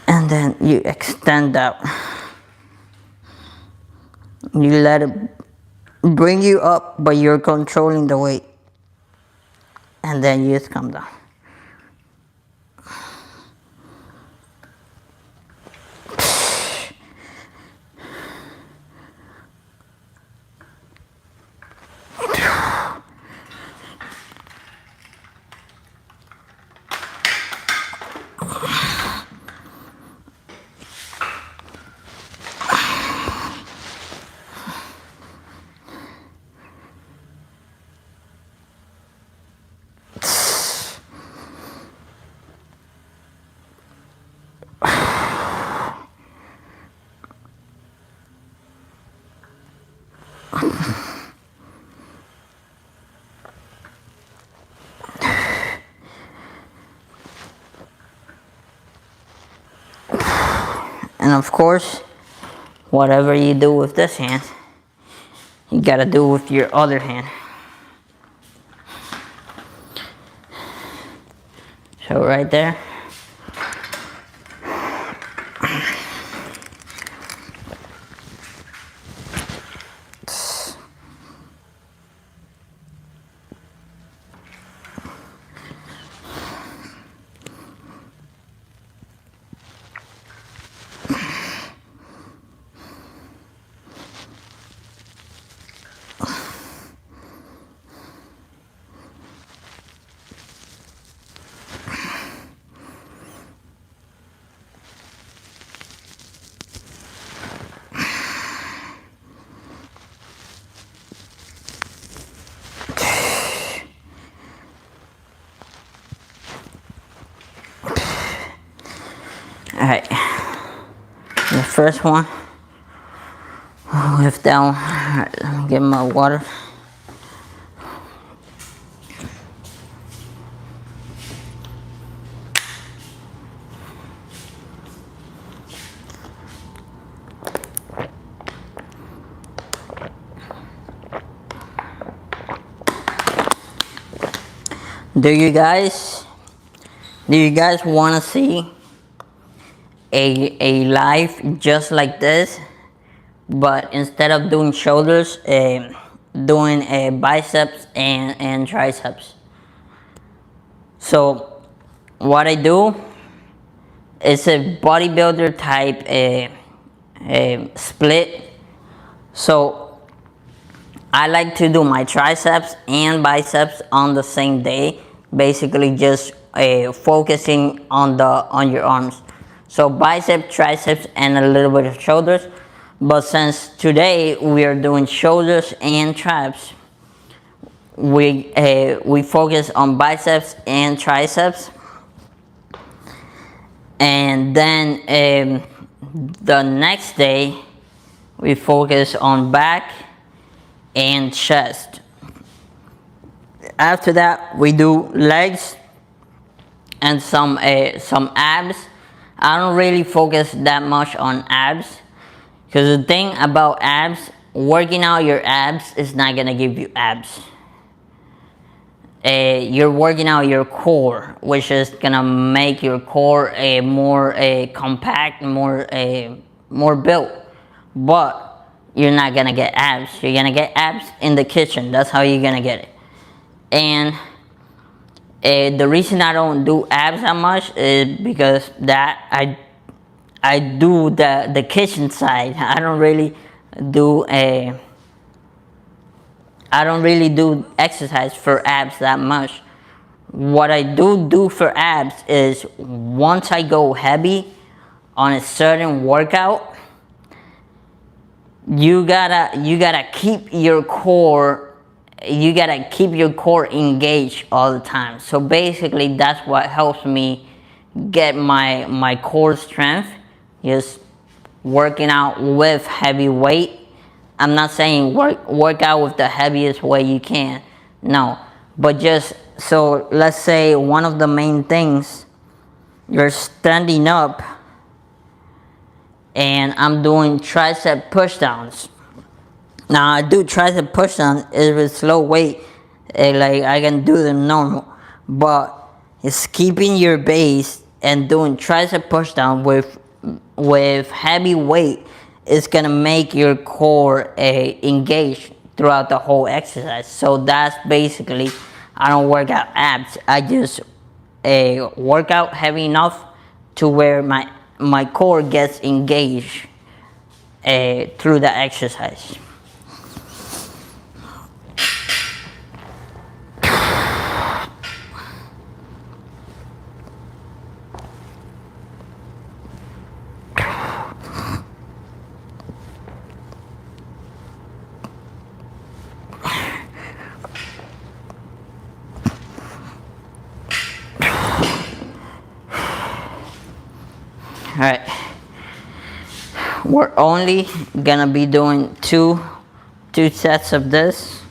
and then you extend out. You let it bring you up, but you're controlling the weight, and then you just come down. And of course, whatever you do with this hand, you gotta do with your other hand. So right there. Alright, the first one, lift down. Alright, let me get my water. Do you guys want to see a live just like this, but instead of doing shoulders, doing biceps and triceps? So what I do is a bodybuilder type split. So I like to do my triceps and biceps on the same day, basically just focusing on your arms. So bicep, triceps, and a little bit of shoulders. But since today we are doing shoulders and traps, we focus on biceps and triceps, and then the next day we focus on back and chest. After that we do legs and some abs. I don't really focus that much on abs, because the thing about abs, working out your abs is not gonna give you abs. You're working out your core, which is gonna make your core more compact, more built. But you're not gonna get abs. You're gonna get abs in the kitchen. That's how you're gonna get it. And the reason I don't do abs that much is because that I do the kitchen side. I don't really do exercise for abs that much. What I do for abs is, once I go heavy on a certain workout, you gotta keep your core engaged all the time. So basically that's what helps me get my core strength, just working out with heavy weight. I'm not saying work out with the heaviest weight you can, no, but just, so let's say one of the main things, you're standing up and I'm doing tricep push downs. Now I do tricep push down if it's slow weight, like I can do them normal, but it's keeping your base and doing tricep push down with heavy weight is gonna make your core engage throughout the whole exercise. So that's basically, I don't work out abs. I just work out heavy enough to where my core gets engaged through the exercise. Alright, we're only gonna be doing two sets of this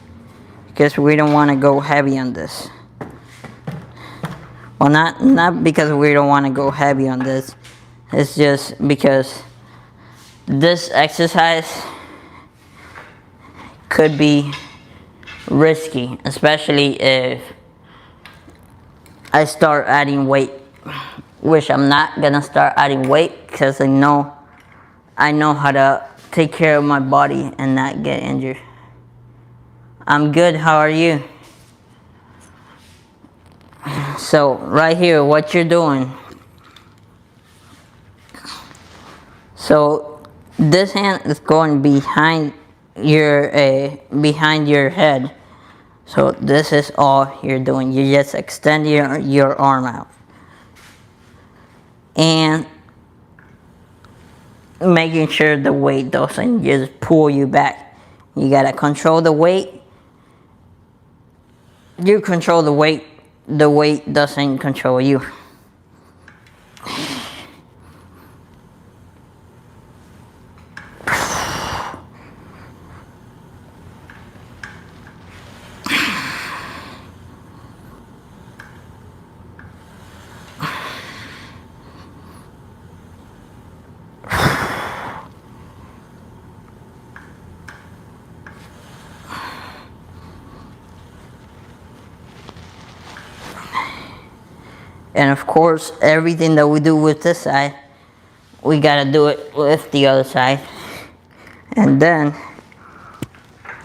because we don't want to go heavy on this. Well, not because we don't want to go heavy on this, it's just because this exercise could be risky, especially if I start adding weight, which I'm not gonna start adding weight because I know how to take care of my body and not get injured. I'm good, how are you? So right here, what you're doing, so this hand is going behind your head. So this is all you're doing. You just extend your arm out and making sure the weight doesn't just pull you back. You gotta control the weight. You control the weight doesn't control you. And of course, everything that we do with this side, we gotta do it with the other side. And then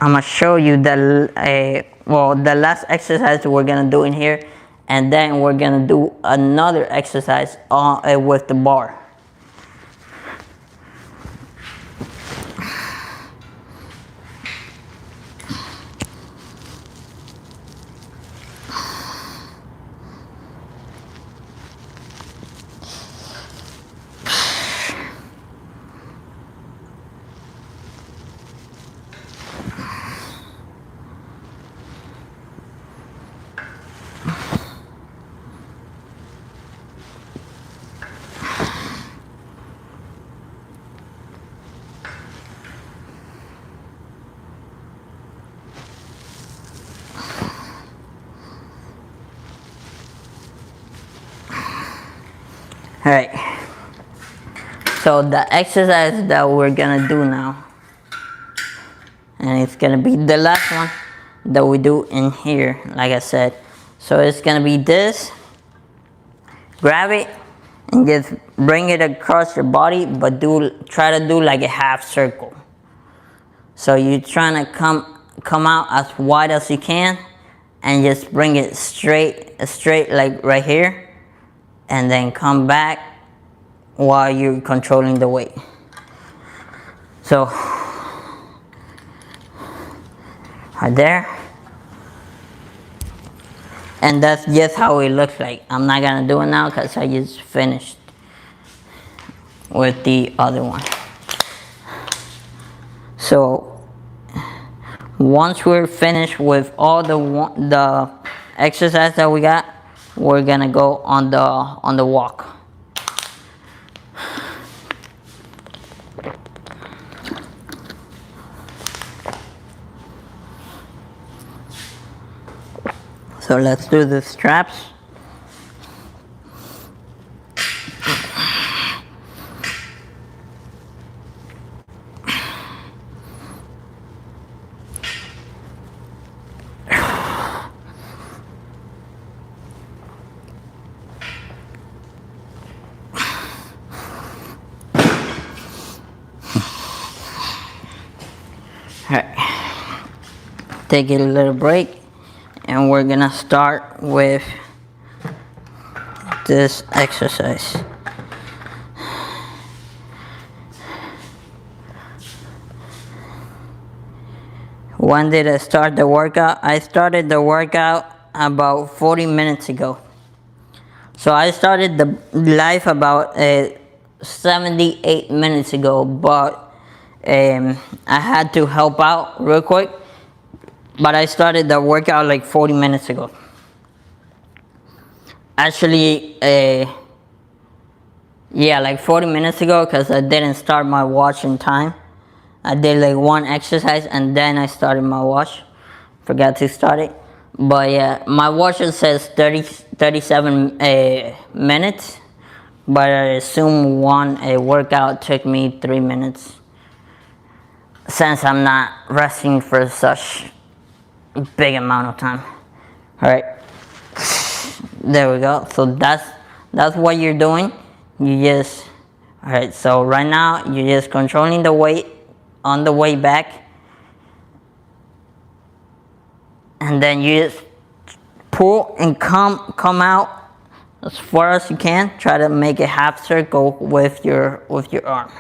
I'm gonna show you the last exercise we're gonna do in here, and then we're gonna do another exercise with the bar. Alright, so the exercise that we're gonna do now, and it's gonna be the last one that we do in here, like I said. So it's gonna be this, grab it and just bring it across your body, but try to do like a half circle. So you're trying to come out as wide as you can and just bring it straight like right here, and then come back while you're controlling the weight. So right there, and that's just how it looks like. I'm not gonna do it now because I just finished with the other one. So once we're finished with all the exercise that we got, we're gonna go on the walk. So let's do the straps. take a little break, and we're gonna start with this exercise. When did I start the workout? I started the workout about 40 minutes ago. So I started the live about 78 minutes ago, but I had to help out real quick. But I started the workout like 40 minutes ago. Actually, yeah, like 40 minutes ago, because I didn't start my watch in time. I did like one exercise and then I started my watch. Forgot to start it. But yeah, my watch says 37 minutes. But I assume one workout took me 3 minutes. Since I'm not resting for such a big amount of time. Alright. There we go. So that's what you're doing. You just, alright, so right now you're just controlling the weight on the way back. And then you just pull and come out as far as you can. Try to make a half circle with your arm.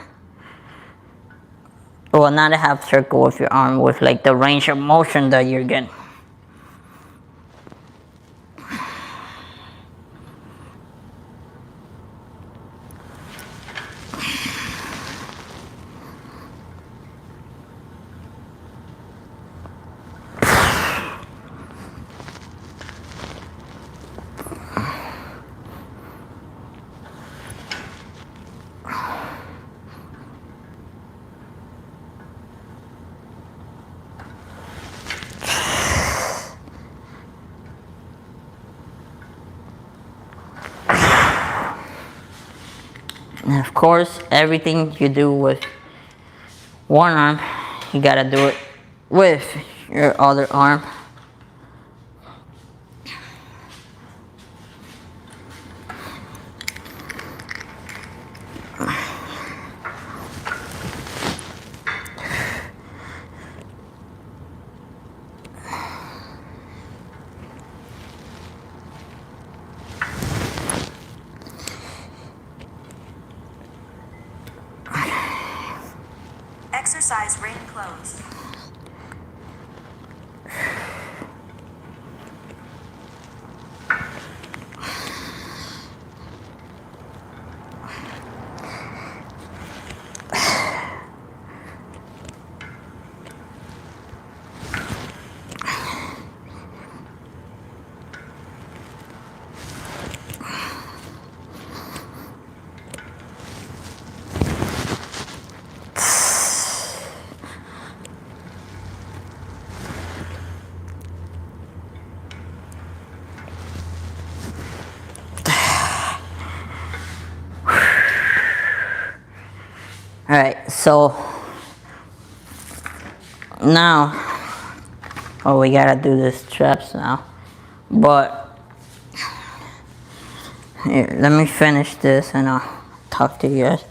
Well, not a half circle with your arm, with like the range of motion that you're getting. And of course, everything you do with one arm, you gotta do it with your other arm. Exercise ring closed. Alright, so now, oh, we gotta do the traps now. But here, let me finish this and I'll talk to you guys.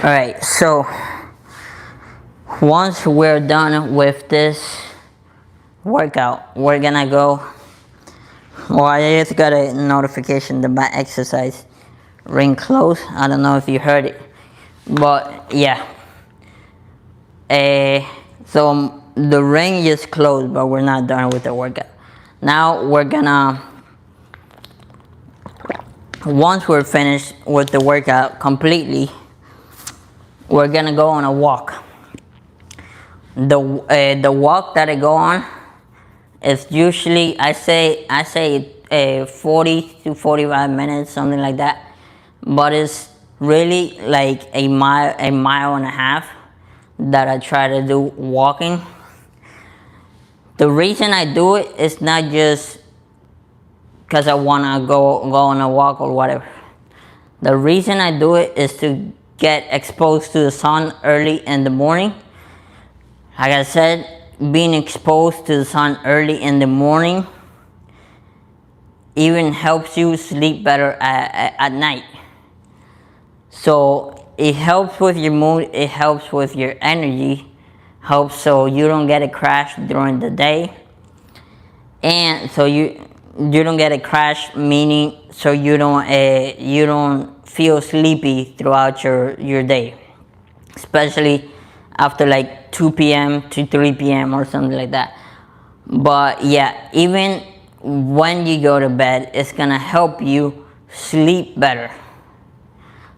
Alright, so once we're done with this workout, we're gonna go. Well, I just got a notification that my exercise ring closed. I don't know if you heard it, but yeah. So the ring is closed, but we're not done with the workout. Now we're gonna, once we're finished with the workout completely, we're gonna go on a walk. The walk that I go on is usually, I say 40 to 45 minutes, something like that. But it's really like a mile and a half that I try to do walking. The reason I do it is not just because I want to go on a walk or whatever. The reason I do it is to get exposed to the sun early in the morning. Like I said, being exposed to the sun early in the morning even helps you sleep better at night. So it helps with your mood, it helps with your energy, helps so you don't get a crash during the day. And so you don't get a crash, meaning so you don't feel sleepy throughout your day, especially after like 2 p.m. to 3 p.m. or something like that. But yeah, even when you go to bed, it's gonna help you sleep better.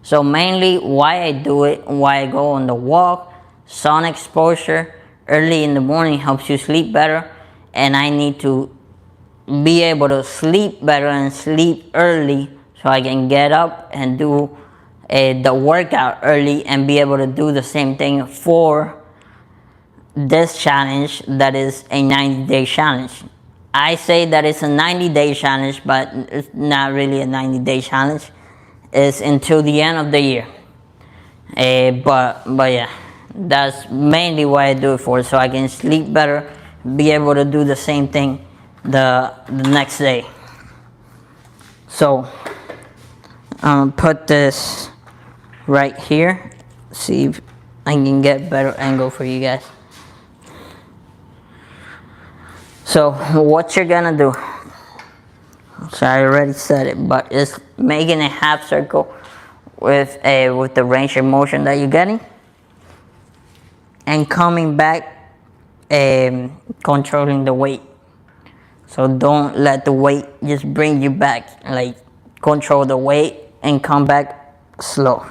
So mainly why I do it, why I go on the walk, sun exposure early in the morning helps you sleep better, and I need to be able to sleep better and sleep early so I can get up and do the workout early and be able to do the same thing for this challenge that is a 90-day challenge. I say that it's a 90-day challenge, but it's not really a 90-day challenge. It's until the end of the year. But yeah, that's mainly why I do it for, so I can sleep better, be able to do the same thing the next day. So put this right here, see if I can get better angle for you guys. So what you're gonna do, so I already said it, but it's making a half circle with the range of motion that you're getting, and coming back, controlling the weight. So don't let the weight just bring you back. Like, control the weight and come back slow.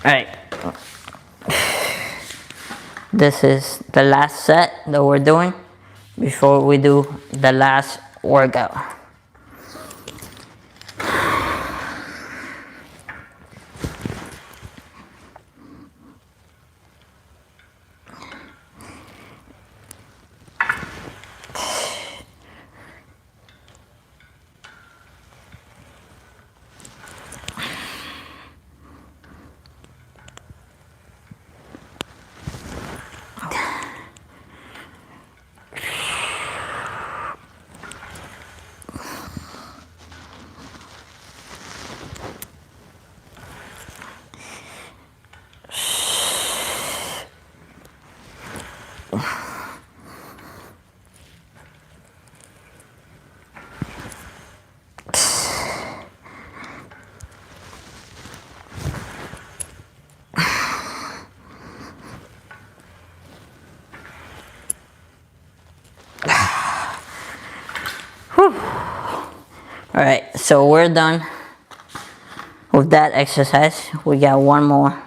Alright, this is the last set that we're doing before we do the last workout. Alright, so we're done with that exercise. We got one more.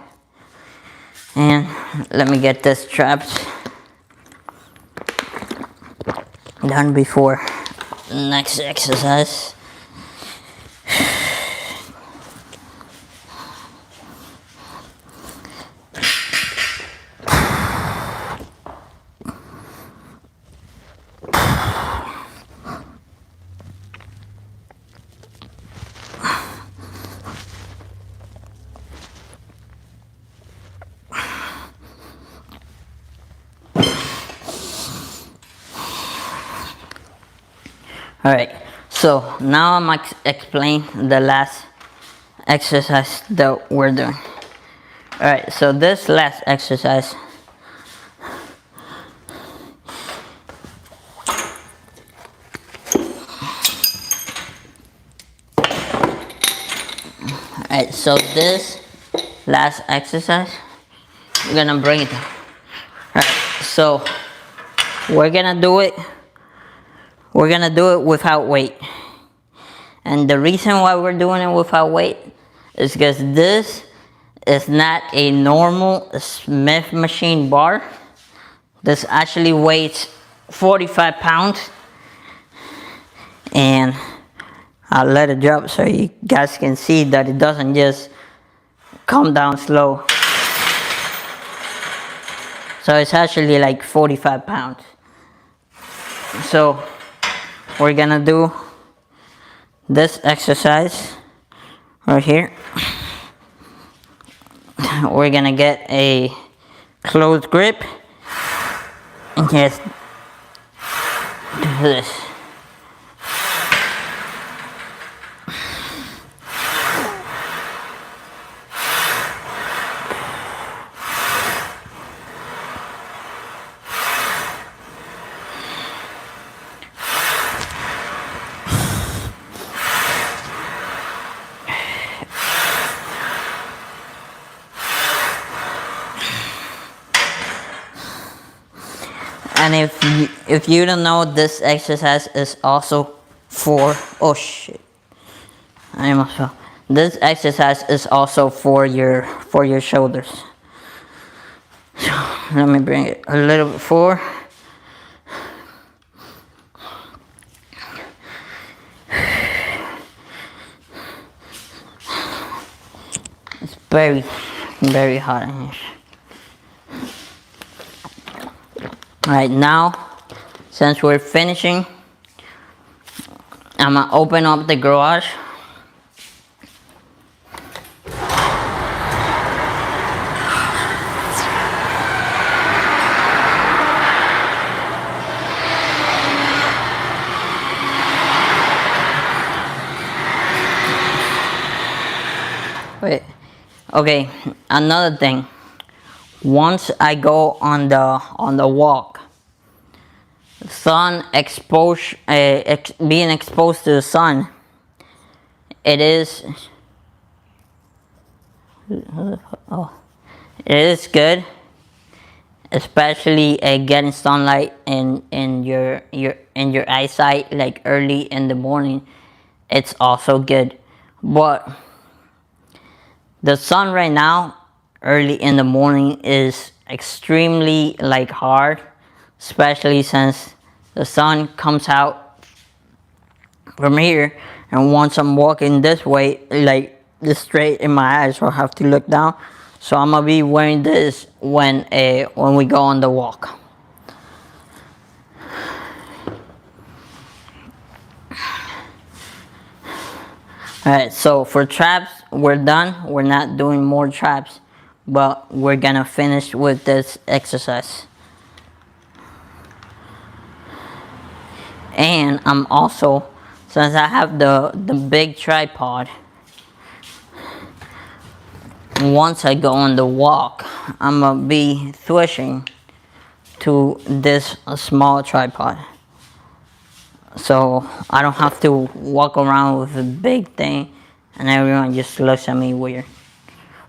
And let me get this strapped done before next exercise. Alright, so now I'm explain the last exercise that we're doing. Alright, so this last exercise, alright, so this last exercise, we're gonna bring it down. Alright, so we're gonna do it without weight. And the reason why we're doing it without weight is because this is not a normal Smith machine bar. This actually weighs 45 pounds. And I'll let it drop so you guys can see that it doesn't just come down slow. So it's actually like 45 pounds. So we're gonna do this exercise right here. We're gonna get a closed grip and just do this. And if you don't know, this exercise is also for, oh shit, I almost fell. This exercise is also for your shoulders. So let me bring it a little bit forward. It's very, very hot in here. Alright, now, since we're finishing, I'm gonna open up the garage. Wait, okay, another thing. Once I go on the walk, sun exposure, being exposed to the sun, it is good, especially getting sunlight in your eyesight, like early in the morning. It's also good, but the sun right now, early in the morning, is extremely like hard, especially since the sun comes out from here, and once I'm walking this way, like this straight in my eyes, so I have to look down. So I'm gonna be wearing this when we go on the walk. Alright, so for traps, we're done. We're not doing more traps, but we're gonna finish with this exercise. And I'm also, since I have the big tripod, once I go on the walk, I'm gonna be switching to this small tripod. So I don't have to walk around with a big thing and everyone just looks at me weird.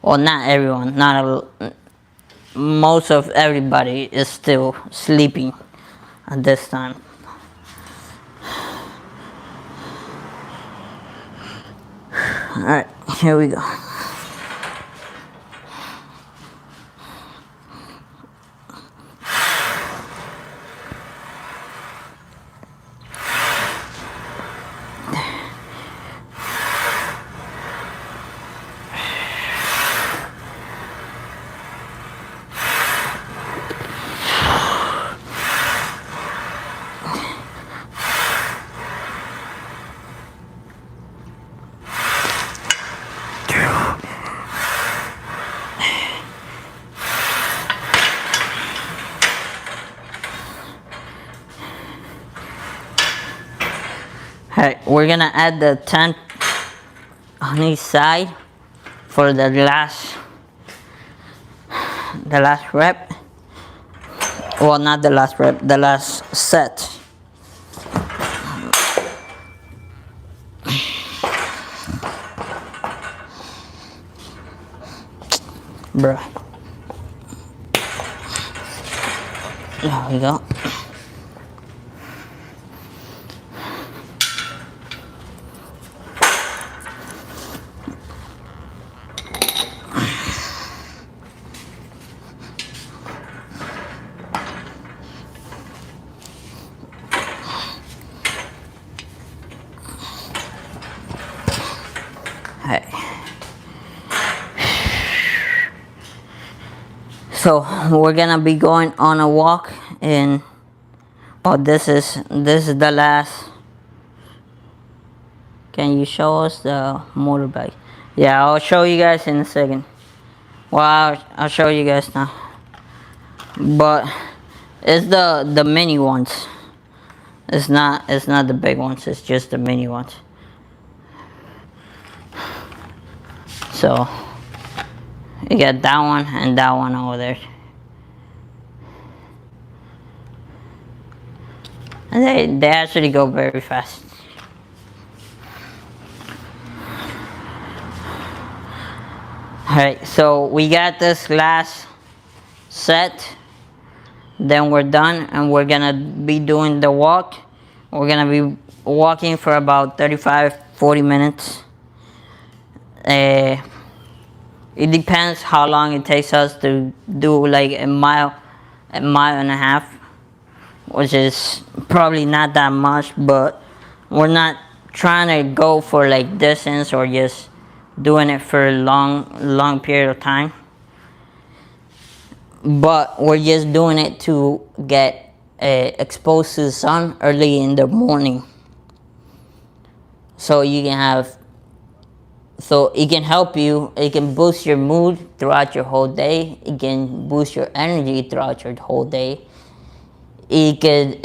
Well, not everyone, most of everybody is still sleeping at this time. Alright, here we go. Alright, we're gonna add the tent on each side for the last the last rep. Well, not the last rep, the last set. Bruh. There we go. Hey. So we're gonna be going on a walk in. Oh, this is the last. Can you show us the motorbike? Yeah, I'll show you guys in a second. Well, I'll show you guys now. But it's the mini ones. It's not the big ones. It's just the mini ones. So you got that one and that one over there. And they actually go very fast. Alright, so we got this last set. Then we're done and we're gonna be doing the walk. We're gonna be walking for about 35-40 minutes. It depends how long it takes us to do like a mile and a half, which is probably not that much, but we're not trying to go for like distance or just doing it for a long period of time, but we're just doing it to get exposed to the sun early in the morning, so you can have, so it can help you, it can boost your mood throughout your whole day, it can boost your energy throughout your whole day, it could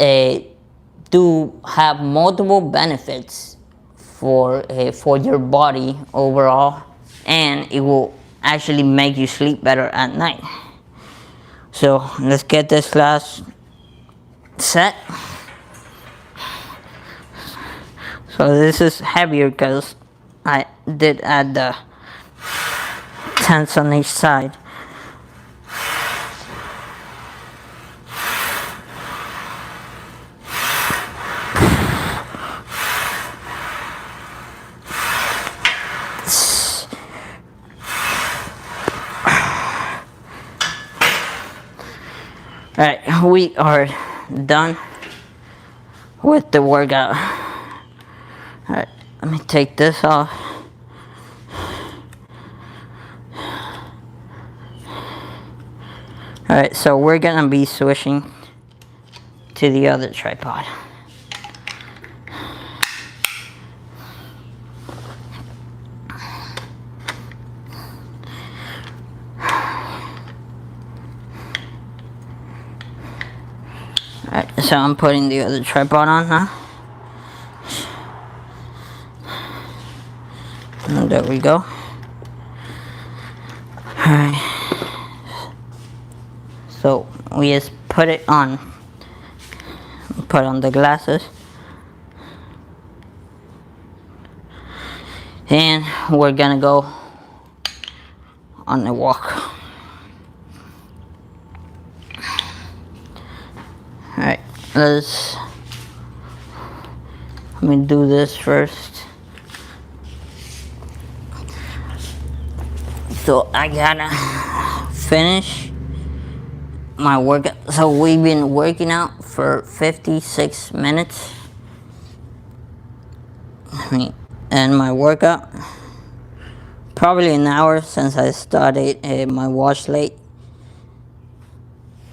have multiple benefits for your body overall, and it will actually make you sleep better at night. So let's get this last set. So this is heavier because I did add the tens on each side. Alright, we are done with the workout. Alright, let me take this off. Alright, so we're gonna be switching to the other tripod. Alright, so I'm putting the other tripod on now. And there we go. Alright. So we just put it on. Put on the glasses. And we're gonna go on a walk. Alright, let me do this first. So I gotta finish my workout. So we've been working out for 56 minutes. And my workout, probably an hour since I started my watch late.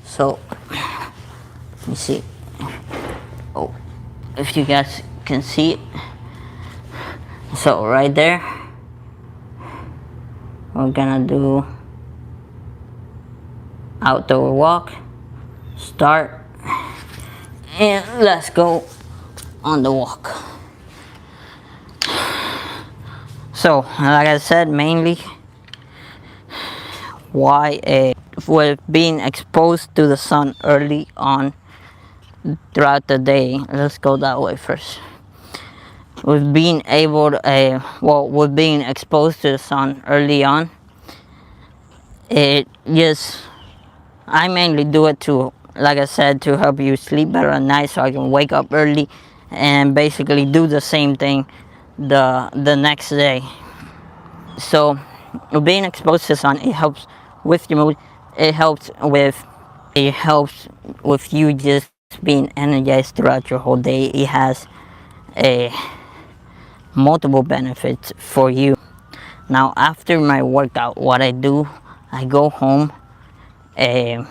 So let me see. Oh, if you guys can see it. So right there, we're gonna do outdoor walk, start, and let's go on the walk. So like I said, mainly why with being exposed to the sun early on throughout the day, let's go that way first. With being able to, with being exposed to the sun early on, it just, I mainly do it to, like I said, to help you sleep better at night so I can wake up early and basically do the same thing the next day. So being exposed to the sun, it helps with your mood. It helps with you just being energized throughout your whole day. It has a multiple benefits for you. Now after my workout, what I do, I go home, I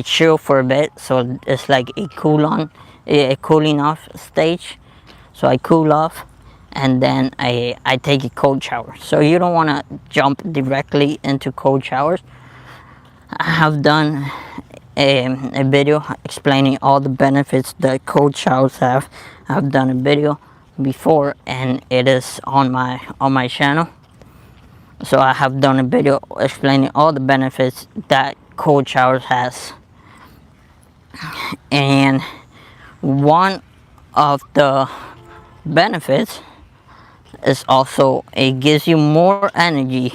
chill for a bit, so it's like a cooling off stage. So I cool off, and then I take a cold shower. So you don't want to jump directly into cold showers. I have done a video explaining all the benefits that cold showers have. I've done a video before, and it is on my channel. So I have done a video explaining all the benefits that cold showers has. And one of the benefits is also it gives you more energy.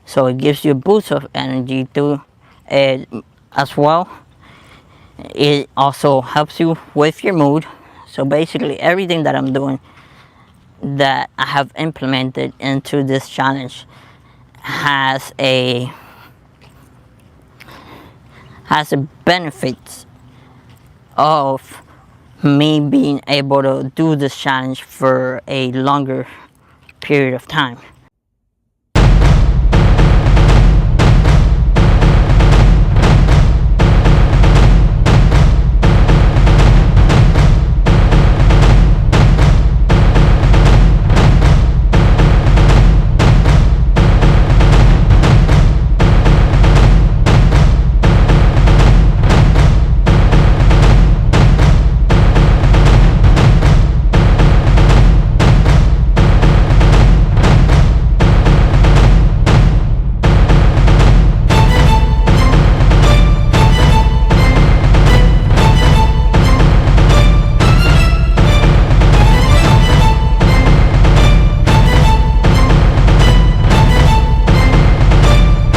So it gives you a boost of energy too, as well. It also helps you with your mood. So basically everything that I'm doing, that I have implemented into this challenge, has a benefit of me being able to do this challenge for a longer period of time.